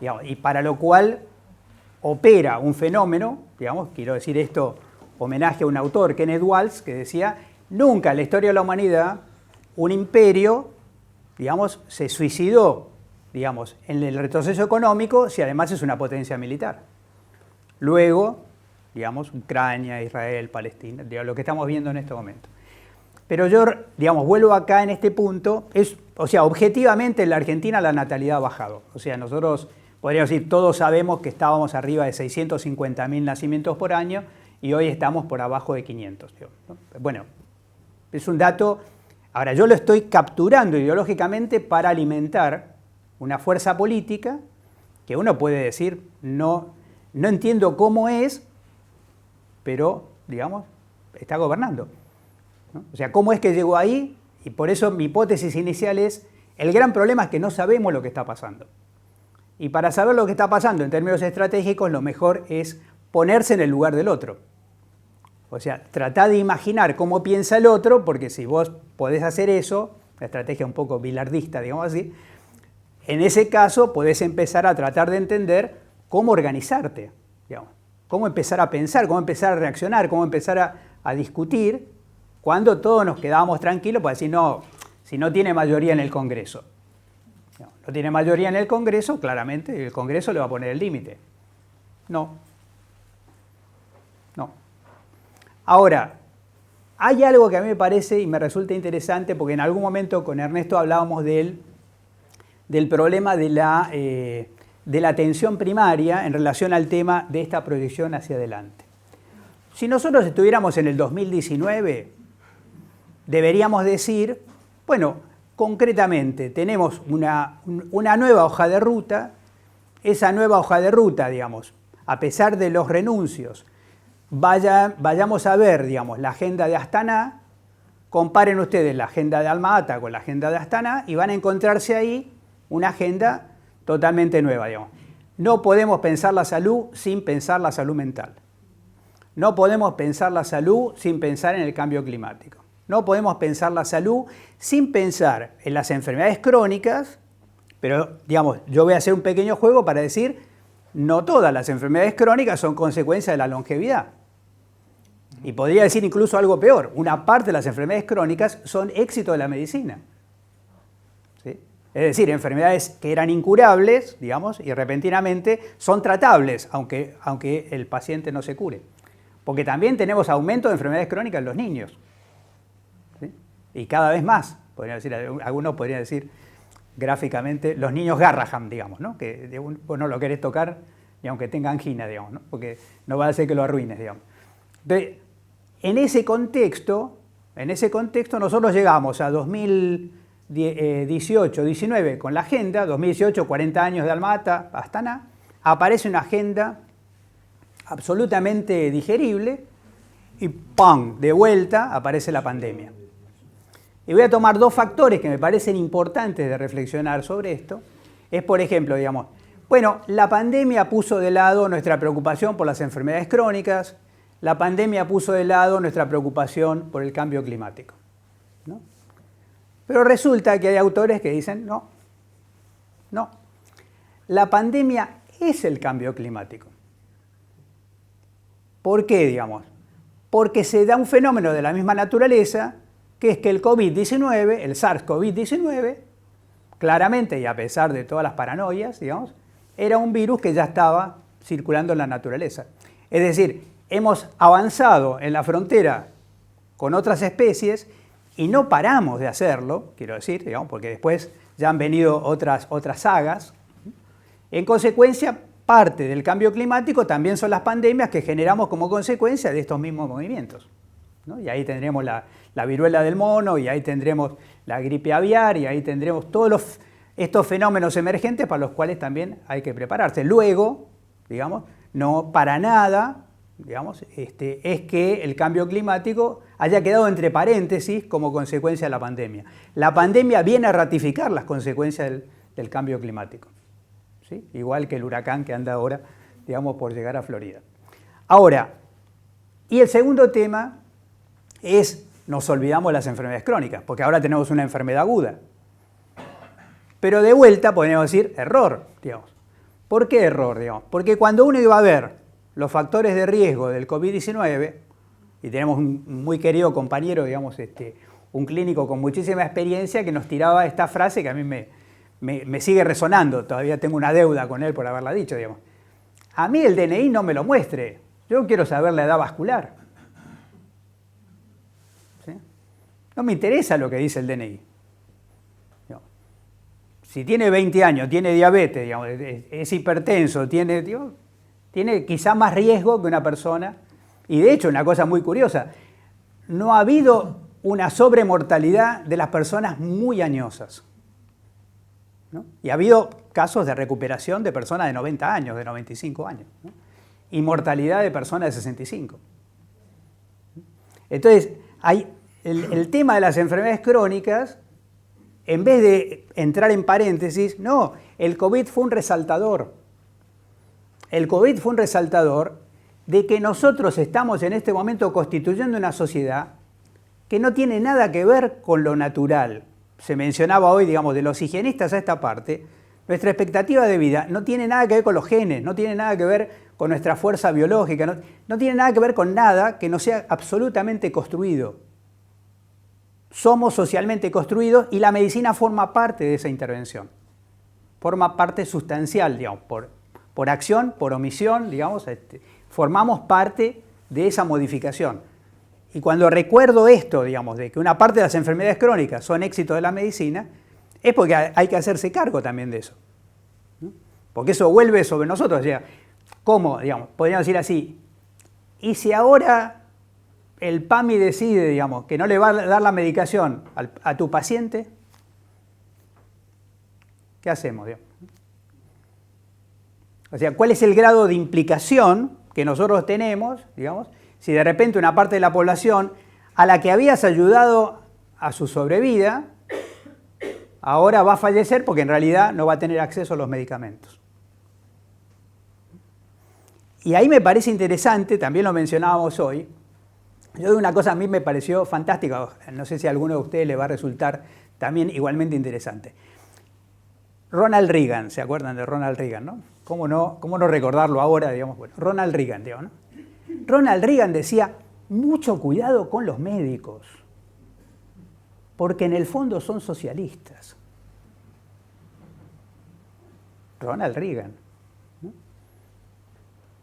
Speaker 3: Digamos, y para lo cual opera un fenómeno, digamos, quiero decir esto, homenaje a un autor, Kenneth Waltz, que decía, nunca en la historia de la humanidad un imperio, digamos, se suicidó, digamos, en el retroceso económico si además es una potencia militar. Luego, digamos, Ucrania, Israel, Palestina, digamos, lo que estamos viendo en este momento. Pero yo, digamos, vuelvo acá en este punto, o sea, objetivamente en la Argentina la natalidad ha bajado. O sea, nosotros podríamos decir, todos sabemos que estábamos arriba de 650.000 nacimientos por año y hoy estamos por abajo de 500. ¿No? Bueno, es un dato. Ahora, yo lo estoy capturando ideológicamente para alimentar una fuerza política que uno puede decir, no entiendo cómo es, pero, digamos, está gobernando, ¿no? O sea, ¿cómo es que llegó ahí? Y por eso mi hipótesis inicial es, el gran problema es que no sabemos lo que está pasando. Y para saber lo que está pasando en términos estratégicos, lo mejor es ponerse en el lugar del otro. O sea, tratá de imaginar cómo piensa el otro, porque si vos podés hacer eso, la estrategia un poco bilardista, digamos así, en ese caso podés empezar a tratar de entender cómo organizarte, digamos, cómo empezar a pensar, cómo empezar a reaccionar, cómo empezar a discutir, cuando todos nos quedábamos tranquilos para decir, no, si no tiene mayoría en el Congreso. No tiene mayoría en el Congreso, claramente, el Congreso le va a poner el límite. No. Ahora, hay algo que a mí me parece y me resulta interesante, porque en algún momento con Ernesto hablábamos del problema de la atención primaria en relación al tema de esta proyección hacia adelante. Si nosotros estuviéramos en el 2019, deberíamos decir, bueno, concretamente tenemos una nueva hoja de ruta, esa nueva hoja de ruta, digamos, a pesar de los renuncios, vayamos a ver, digamos, la agenda de Astana, comparen ustedes la agenda de Alma-Ata con la agenda de Astana y van a encontrarse ahí una agenda totalmente nueva, digamos. No podemos pensar la salud sin pensar la salud mental. No podemos pensar la salud sin pensar en el cambio climático. No podemos pensar la salud sin pensar en las enfermedades crónicas, pero, digamos, yo voy a hacer un pequeño juego para decir no todas las enfermedades crónicas son consecuencia de la longevidad. Y podría decir incluso algo peor, una parte de las enfermedades crónicas son éxito de la medicina. ¿Sí? Es decir, enfermedades que eran incurables, digamos, y repentinamente son tratables, aunque el paciente no se cure. Porque también tenemos aumento de enfermedades crónicas en los niños. ¿Sí? Y cada vez más, algunos podrían decir gráficamente, los niños Garraham, digamos, ¿no? Que vos no lo querés tocar ni aunque tenga angina, digamos, ¿no? Porque no va a hacer que lo arruines, digamos. Entonces, en ese contexto nosotros llegamos a 2018-19 con la agenda, 2018, 40 años de Alma-Ata, Astana, aparece una agenda absolutamente digerible y ¡pam!, de vuelta aparece la pandemia. Y voy a tomar dos factores que me parecen importantes de reflexionar sobre esto. Es, por ejemplo, digamos, bueno, la pandemia puso de lado nuestra preocupación por las enfermedades crónicas, la pandemia puso de lado nuestra preocupación por el cambio climático, ¿no? Pero resulta que hay autores que dicen, no, la pandemia es el cambio climático. ¿Por qué, digamos? Porque se da un fenómeno de la misma naturaleza, que es que el COVID-19, el SARS-CoV-19, claramente y a pesar de todas las paranoias, digamos, era un virus que ya estaba circulando en la naturaleza. Es decir, hemos avanzado en la frontera con otras especies y no paramos de hacerlo, quiero decir, digamos, porque después ya han venido otras sagas. En consecuencia, parte del cambio climático también son las pandemias que generamos como consecuencia de estos mismos movimientos, ¿no? Y ahí tendremos la viruela del mono, y ahí tendremos la gripe aviar, y ahí tendremos todos estos fenómenos emergentes para los cuales también hay que prepararse. Luego, digamos, no para nada, digamos, es que el cambio climático haya quedado entre paréntesis como consecuencia de la pandemia. La pandemia viene a ratificar las consecuencias del cambio climático, ¿sí? Igual que el huracán que anda ahora, digamos, por llegar a Florida. Ahora, y el segundo tema es, nos olvidamos de las enfermedades crónicas, porque ahora tenemos una enfermedad aguda. Pero de vuelta podemos decir error, digamos. ¿Por qué error, digamos? Porque cuando uno iba a ver los factores de riesgo del COVID-19, y tenemos un muy querido compañero, digamos, un clínico con muchísima experiencia que nos tiraba esta frase que a mí me sigue resonando, todavía tengo una deuda con él por haberla dicho, digamos. A mí el DNI no me lo muestre, yo quiero saber la edad vascular. ¿Sí? No me interesa lo que dice el DNI. Si tiene 20 años, tiene diabetes, digamos, es hipertenso, tiene quizá más riesgo que una persona. Y de hecho, una cosa muy curiosa, no ha habido una sobremortalidad de las personas muy añosas, ¿no? Y ha habido casos de recuperación de personas de 90 años, de 95 años, ¿no? Y mortalidad de personas de 65. Entonces, hay el tema de las enfermedades crónicas, en vez de entrar en paréntesis, no, el COVID fue un resaltador. El COVID fue un resaltador de que nosotros estamos en este momento constituyendo una sociedad que no tiene nada que ver con lo natural. Se mencionaba hoy, digamos, de los higienistas a esta parte, nuestra expectativa de vida no tiene nada que ver con los genes, no tiene nada que ver con nuestra fuerza biológica, no tiene nada que ver con nada que no sea absolutamente construido. Somos socialmente construidos y la medicina forma parte de esa intervención. Forma parte sustancial, digamos, por acción, por omisión, digamos, formamos parte de esa modificación. Y cuando recuerdo esto, digamos, de que una parte de las enfermedades crónicas son éxito de la medicina, es porque hay que hacerse cargo también de eso, ¿no? Porque eso vuelve sobre nosotros. O sea, ¿cómo? Digamos, podríamos decir así, ¿y si ahora el PAMI decide, digamos, que no le va a dar la medicación a tu paciente? ¿Qué hacemos, digamos? O sea, ¿cuál es el grado de implicación que nosotros tenemos, digamos, si de repente una parte de la población a la que habías ayudado a su sobrevida, ahora va a fallecer porque en realidad no va a tener acceso a los medicamentos? Y ahí me parece interesante, también lo mencionábamos hoy, yo de una cosa a mí me pareció fantástica, no sé si a alguno de ustedes le va a resultar también igualmente interesante. Ronald Reagan, ¿se acuerdan de Ronald Reagan, no? ¿Cómo no recordarlo ahora, digamos? Bueno, Ronald Reagan, digamos, ¿no? Ronald Reagan decía, mucho cuidado con los médicos, porque en el fondo son socialistas. Ronald Reagan, ¿no?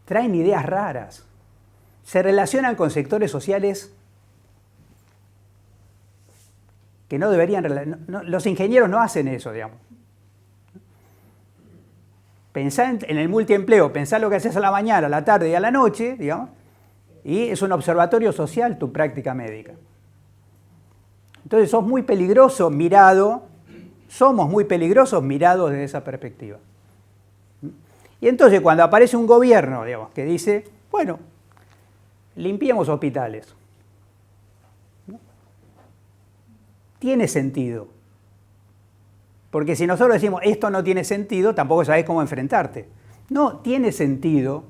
Speaker 3: Traen ideas raras, se relacionan con sectores sociales que no deberían... los ingenieros no hacen eso, digamos. Pensá en el multiempleo, pensá lo que haces a la mañana, a la tarde y a la noche, digamos, y es un observatorio social tu práctica médica. Entonces somos muy peligrosos mirados desde esa perspectiva. Y entonces cuando aparece un gobierno, digamos, que dice, bueno, limpiemos hospitales, ¿no? Tiene sentido. Porque si nosotros decimos, esto no tiene sentido, tampoco sabés cómo enfrentarte. No, tiene sentido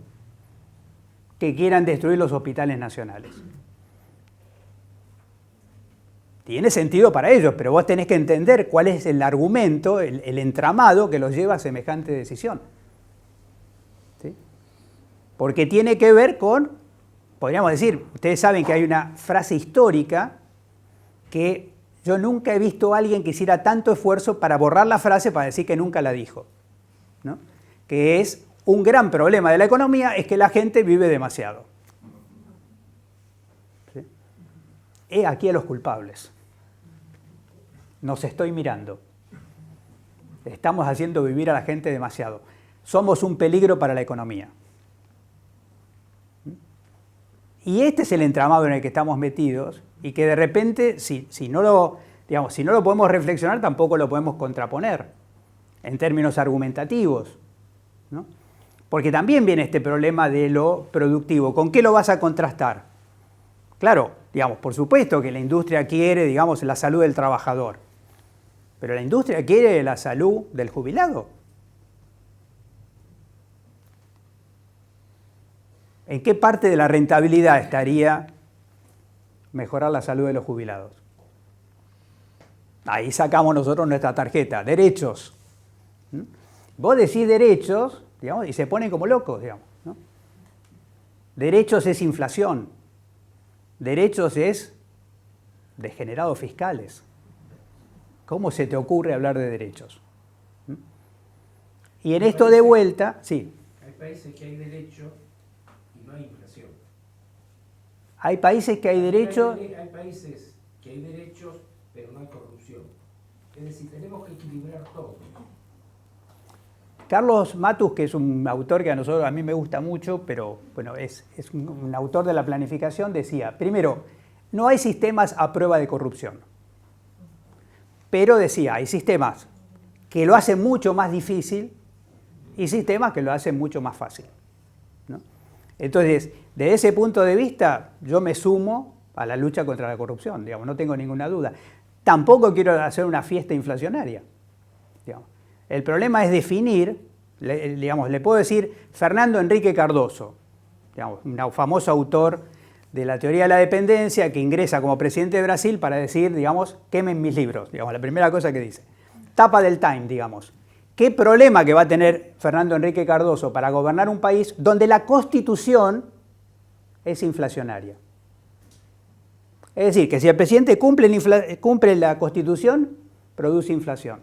Speaker 3: que quieran destruir los hospitales nacionales. Tiene sentido para ellos, pero vos tenés que entender cuál es el argumento, el entramado que los lleva a semejante decisión. ¿Sí? Porque tiene que ver con, podríamos decir, ustedes saben que hay una frase histórica que yo nunca he visto a alguien que hiciera tanto esfuerzo para borrar la frase para decir que nunca la dijo, ¿no? Que es un gran problema de la economía es que la gente vive demasiado. ¿Sí? He aquí a los culpables. Nos estoy mirando. Estamos haciendo vivir a la gente demasiado. Somos un peligro para la economía. Y este es el entramado en el que estamos metidos y que de repente, si no lo podemos reflexionar, tampoco lo podemos contraponer en términos argumentativos, ¿no? Porque también viene este problema de lo productivo. ¿Con qué lo vas a contrastar? Claro, digamos, por supuesto que la industria quiere, digamos, la salud del trabajador, pero la industria quiere la salud del jubilado. ¿En qué parte de la rentabilidad estaría mejorar la salud de los jubilados? Ahí sacamos nosotros nuestra tarjeta, derechos. ¿Mm? Vos decís derechos, digamos, y se ponen como locos, digamos, ¿no? Derechos es inflación. Derechos es degenerados fiscales. ¿Cómo se te ocurre hablar de derechos? ¿Mm? Y en esto de vuelta, sí.
Speaker 4: Hay países que hay derecho y no hay inflación.
Speaker 3: Hay países que hay derechos.
Speaker 4: Hay países que hay derechos, pero no hay corrupción. Es decir, tenemos que equilibrar todo.
Speaker 3: Carlos Matus, que es un autor que a mí me gusta mucho, pero bueno, es un autor de la planificación, decía, primero, no hay sistemas a prueba de corrupción. Pero decía, hay sistemas que lo hacen mucho más difícil y sistemas que lo hacen mucho más fácil, ¿no? Entonces, desde ese punto de vista, yo me sumo a la lucha contra la corrupción, digamos, no tengo ninguna duda. Tampoco quiero hacer una fiesta inflacionaria, digamos. El problema es definir, digamos, le puedo decir Fernando Enrique Cardoso, digamos, un famoso autor de la teoría de la dependencia que ingresa como presidente de Brasil para decir, digamos, quemen mis libros, digamos, la primera cosa que dice. Tapa del Time, digamos. ¿Qué problema que va a tener Fernando Enrique Cardoso para gobernar un país donde la Constitución es inflacionaria? Es decir, que si el presidente cumple la Constitución, produce inflación.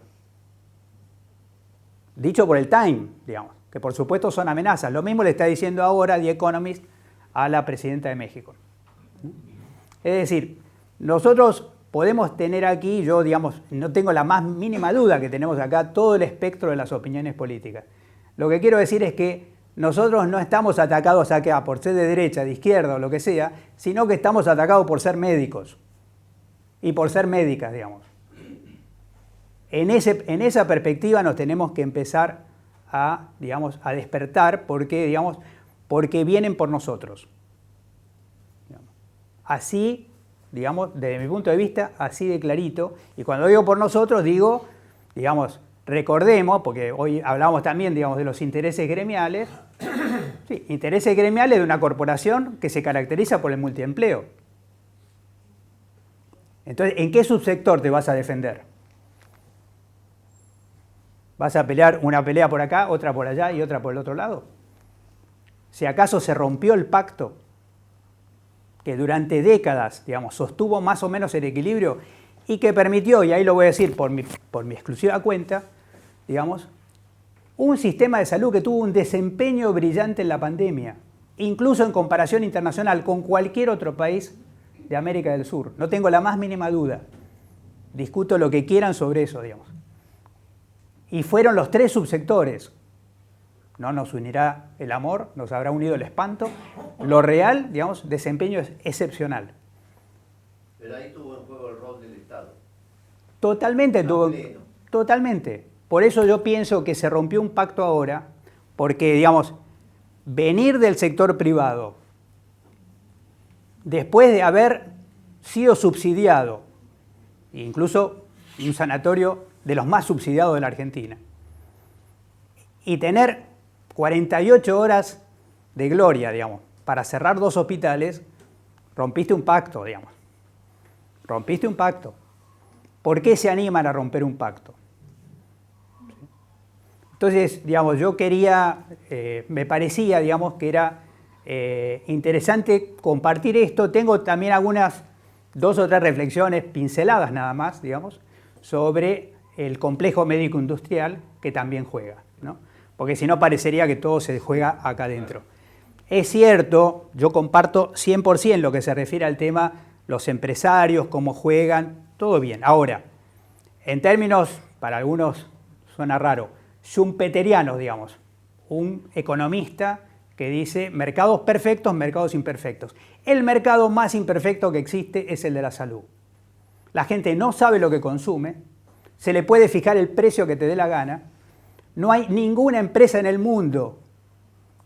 Speaker 3: Dicho por el Time, digamos, que por supuesto son amenazas. Lo mismo le está diciendo ahora The Economist a la presidenta de México. Es decir, nosotros podemos tener aquí, yo digamos, no tengo la más mínima duda que tenemos acá todo el espectro de las opiniones políticas. Lo que quiero decir es que nosotros no estamos atacados acá por ser de derecha, de izquierda o lo que sea, sino que estamos atacados por ser médicos y por ser médicas, digamos. En esa perspectiva nos tenemos que empezar a, digamos, a despertar porque vienen por nosotros. Así, digamos, desde mi punto de vista, así de clarito. Y cuando digo por nosotros, digo, digamos, recordemos, porque hoy hablamos también, digamos, de los intereses gremiales. Sí, intereses gremiales de una corporación que se caracteriza por el multiempleo. Entonces, ¿en qué subsector te vas a defender? ¿Vas a pelear una pelea por acá, otra por allá y otra por el otro lado? Si acaso se rompió el pacto que durante décadas, digamos, sostuvo más o menos el equilibrio y que permitió, y ahí lo voy a decir por mi exclusiva cuenta, digamos, un sistema de salud que tuvo un desempeño brillante en la pandemia, incluso en comparación internacional con cualquier otro país de América del Sur. No tengo la más mínima duda. Discuto lo que quieran sobre eso, digamos. Y fueron los 3 subsectores. No nos unirá el amor, nos habrá unido el espanto. Lo real, digamos, desempeño es excepcional.
Speaker 5: Pero ahí tuvo en juego el rol del Estado.
Speaker 3: Totalmente, totalmente. Por eso yo pienso que se rompió un pacto ahora, porque, digamos, venir del sector privado, después de haber sido subsidiado, incluso un sanatorio de los más subsidiados de la Argentina, y tener 48 horas de gloria, digamos, para cerrar 2 hospitales, rompiste un pacto, digamos. Rompiste un pacto. ¿Por qué se animan a romper un pacto? Entonces, digamos, yo quería, me parecía, digamos, que era interesante compartir esto. Tengo también algunas 2 o 3 reflexiones pinceladas nada más, digamos, sobre el complejo médico-industrial que también juega, ¿no? Porque si no parecería que todo se juega acá adentro. Es cierto, yo comparto 100% lo que se refiere al tema, los empresarios, cómo juegan, todo bien. Ahora, en términos, para algunos suena raro, schumpeterianos, digamos, un economista que dice mercados perfectos, mercados imperfectos. El mercado más imperfecto que existe es el de la salud. La gente no sabe lo que consume, se le puede fijar el precio que te dé la gana, no hay ninguna empresa en el mundo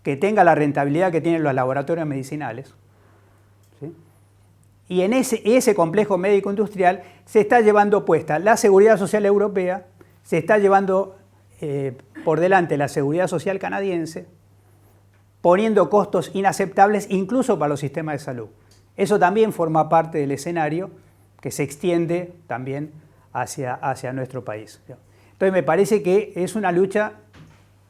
Speaker 3: que tenga la rentabilidad que tienen los laboratorios medicinales, ¿sí? Y en ese complejo médico-industrial se está llevando puesta la Seguridad Social Europea, se está llevando por delante la Seguridad Social canadiense, poniendo costos inaceptables incluso para los sistemas de salud. Eso también forma parte del escenario que se extiende también hacia nuestro país. Entonces me parece que es una lucha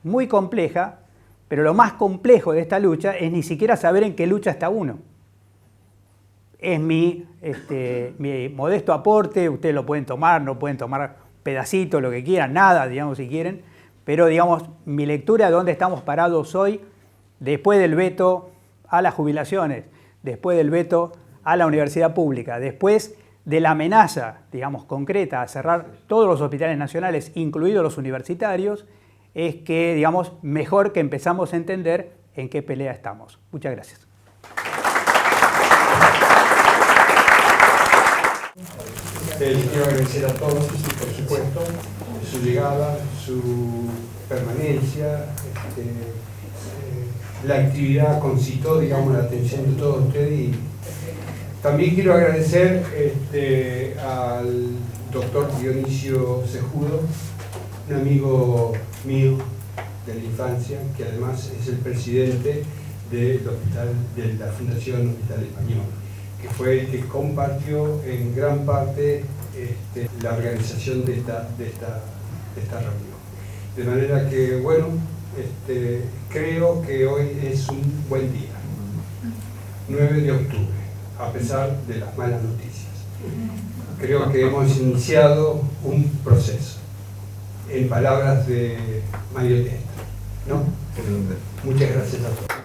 Speaker 3: muy compleja, pero lo más complejo de esta lucha es ni siquiera saber en qué lucha está uno. Es mi modesto aporte, ustedes lo pueden tomar, no pueden tomar pedacitos, lo que quieran, nada, digamos, si quieren, pero digamos, mi lectura de dónde estamos parados hoy, después del veto a las jubilaciones, después del veto a la universidad pública, después de la amenaza, digamos, concreta a cerrar todos los hospitales nacionales, incluidos los universitarios, es que, digamos, mejor que empezamos a entender en qué pelea estamos. Muchas gracias.
Speaker 1: Les quiero agradecer a todos, por supuesto, su llegada, su permanencia, la actividad concitó, digamos, la atención de todos ustedes. Y también quiero agradecer al doctor Dionisio Cejudo, un amigo mío de la infancia, que además es el presidente del hospital, de la Fundación Hospital Español, que fue el que compartió en gran parte la organización de esta reunión. De manera que, bueno, creo que hoy es un buen día, 9 de octubre, a pesar de las malas noticias. Creo que hemos iniciado un proceso, en palabras de Mario Testa, ¿no? Muchas gracias a todos.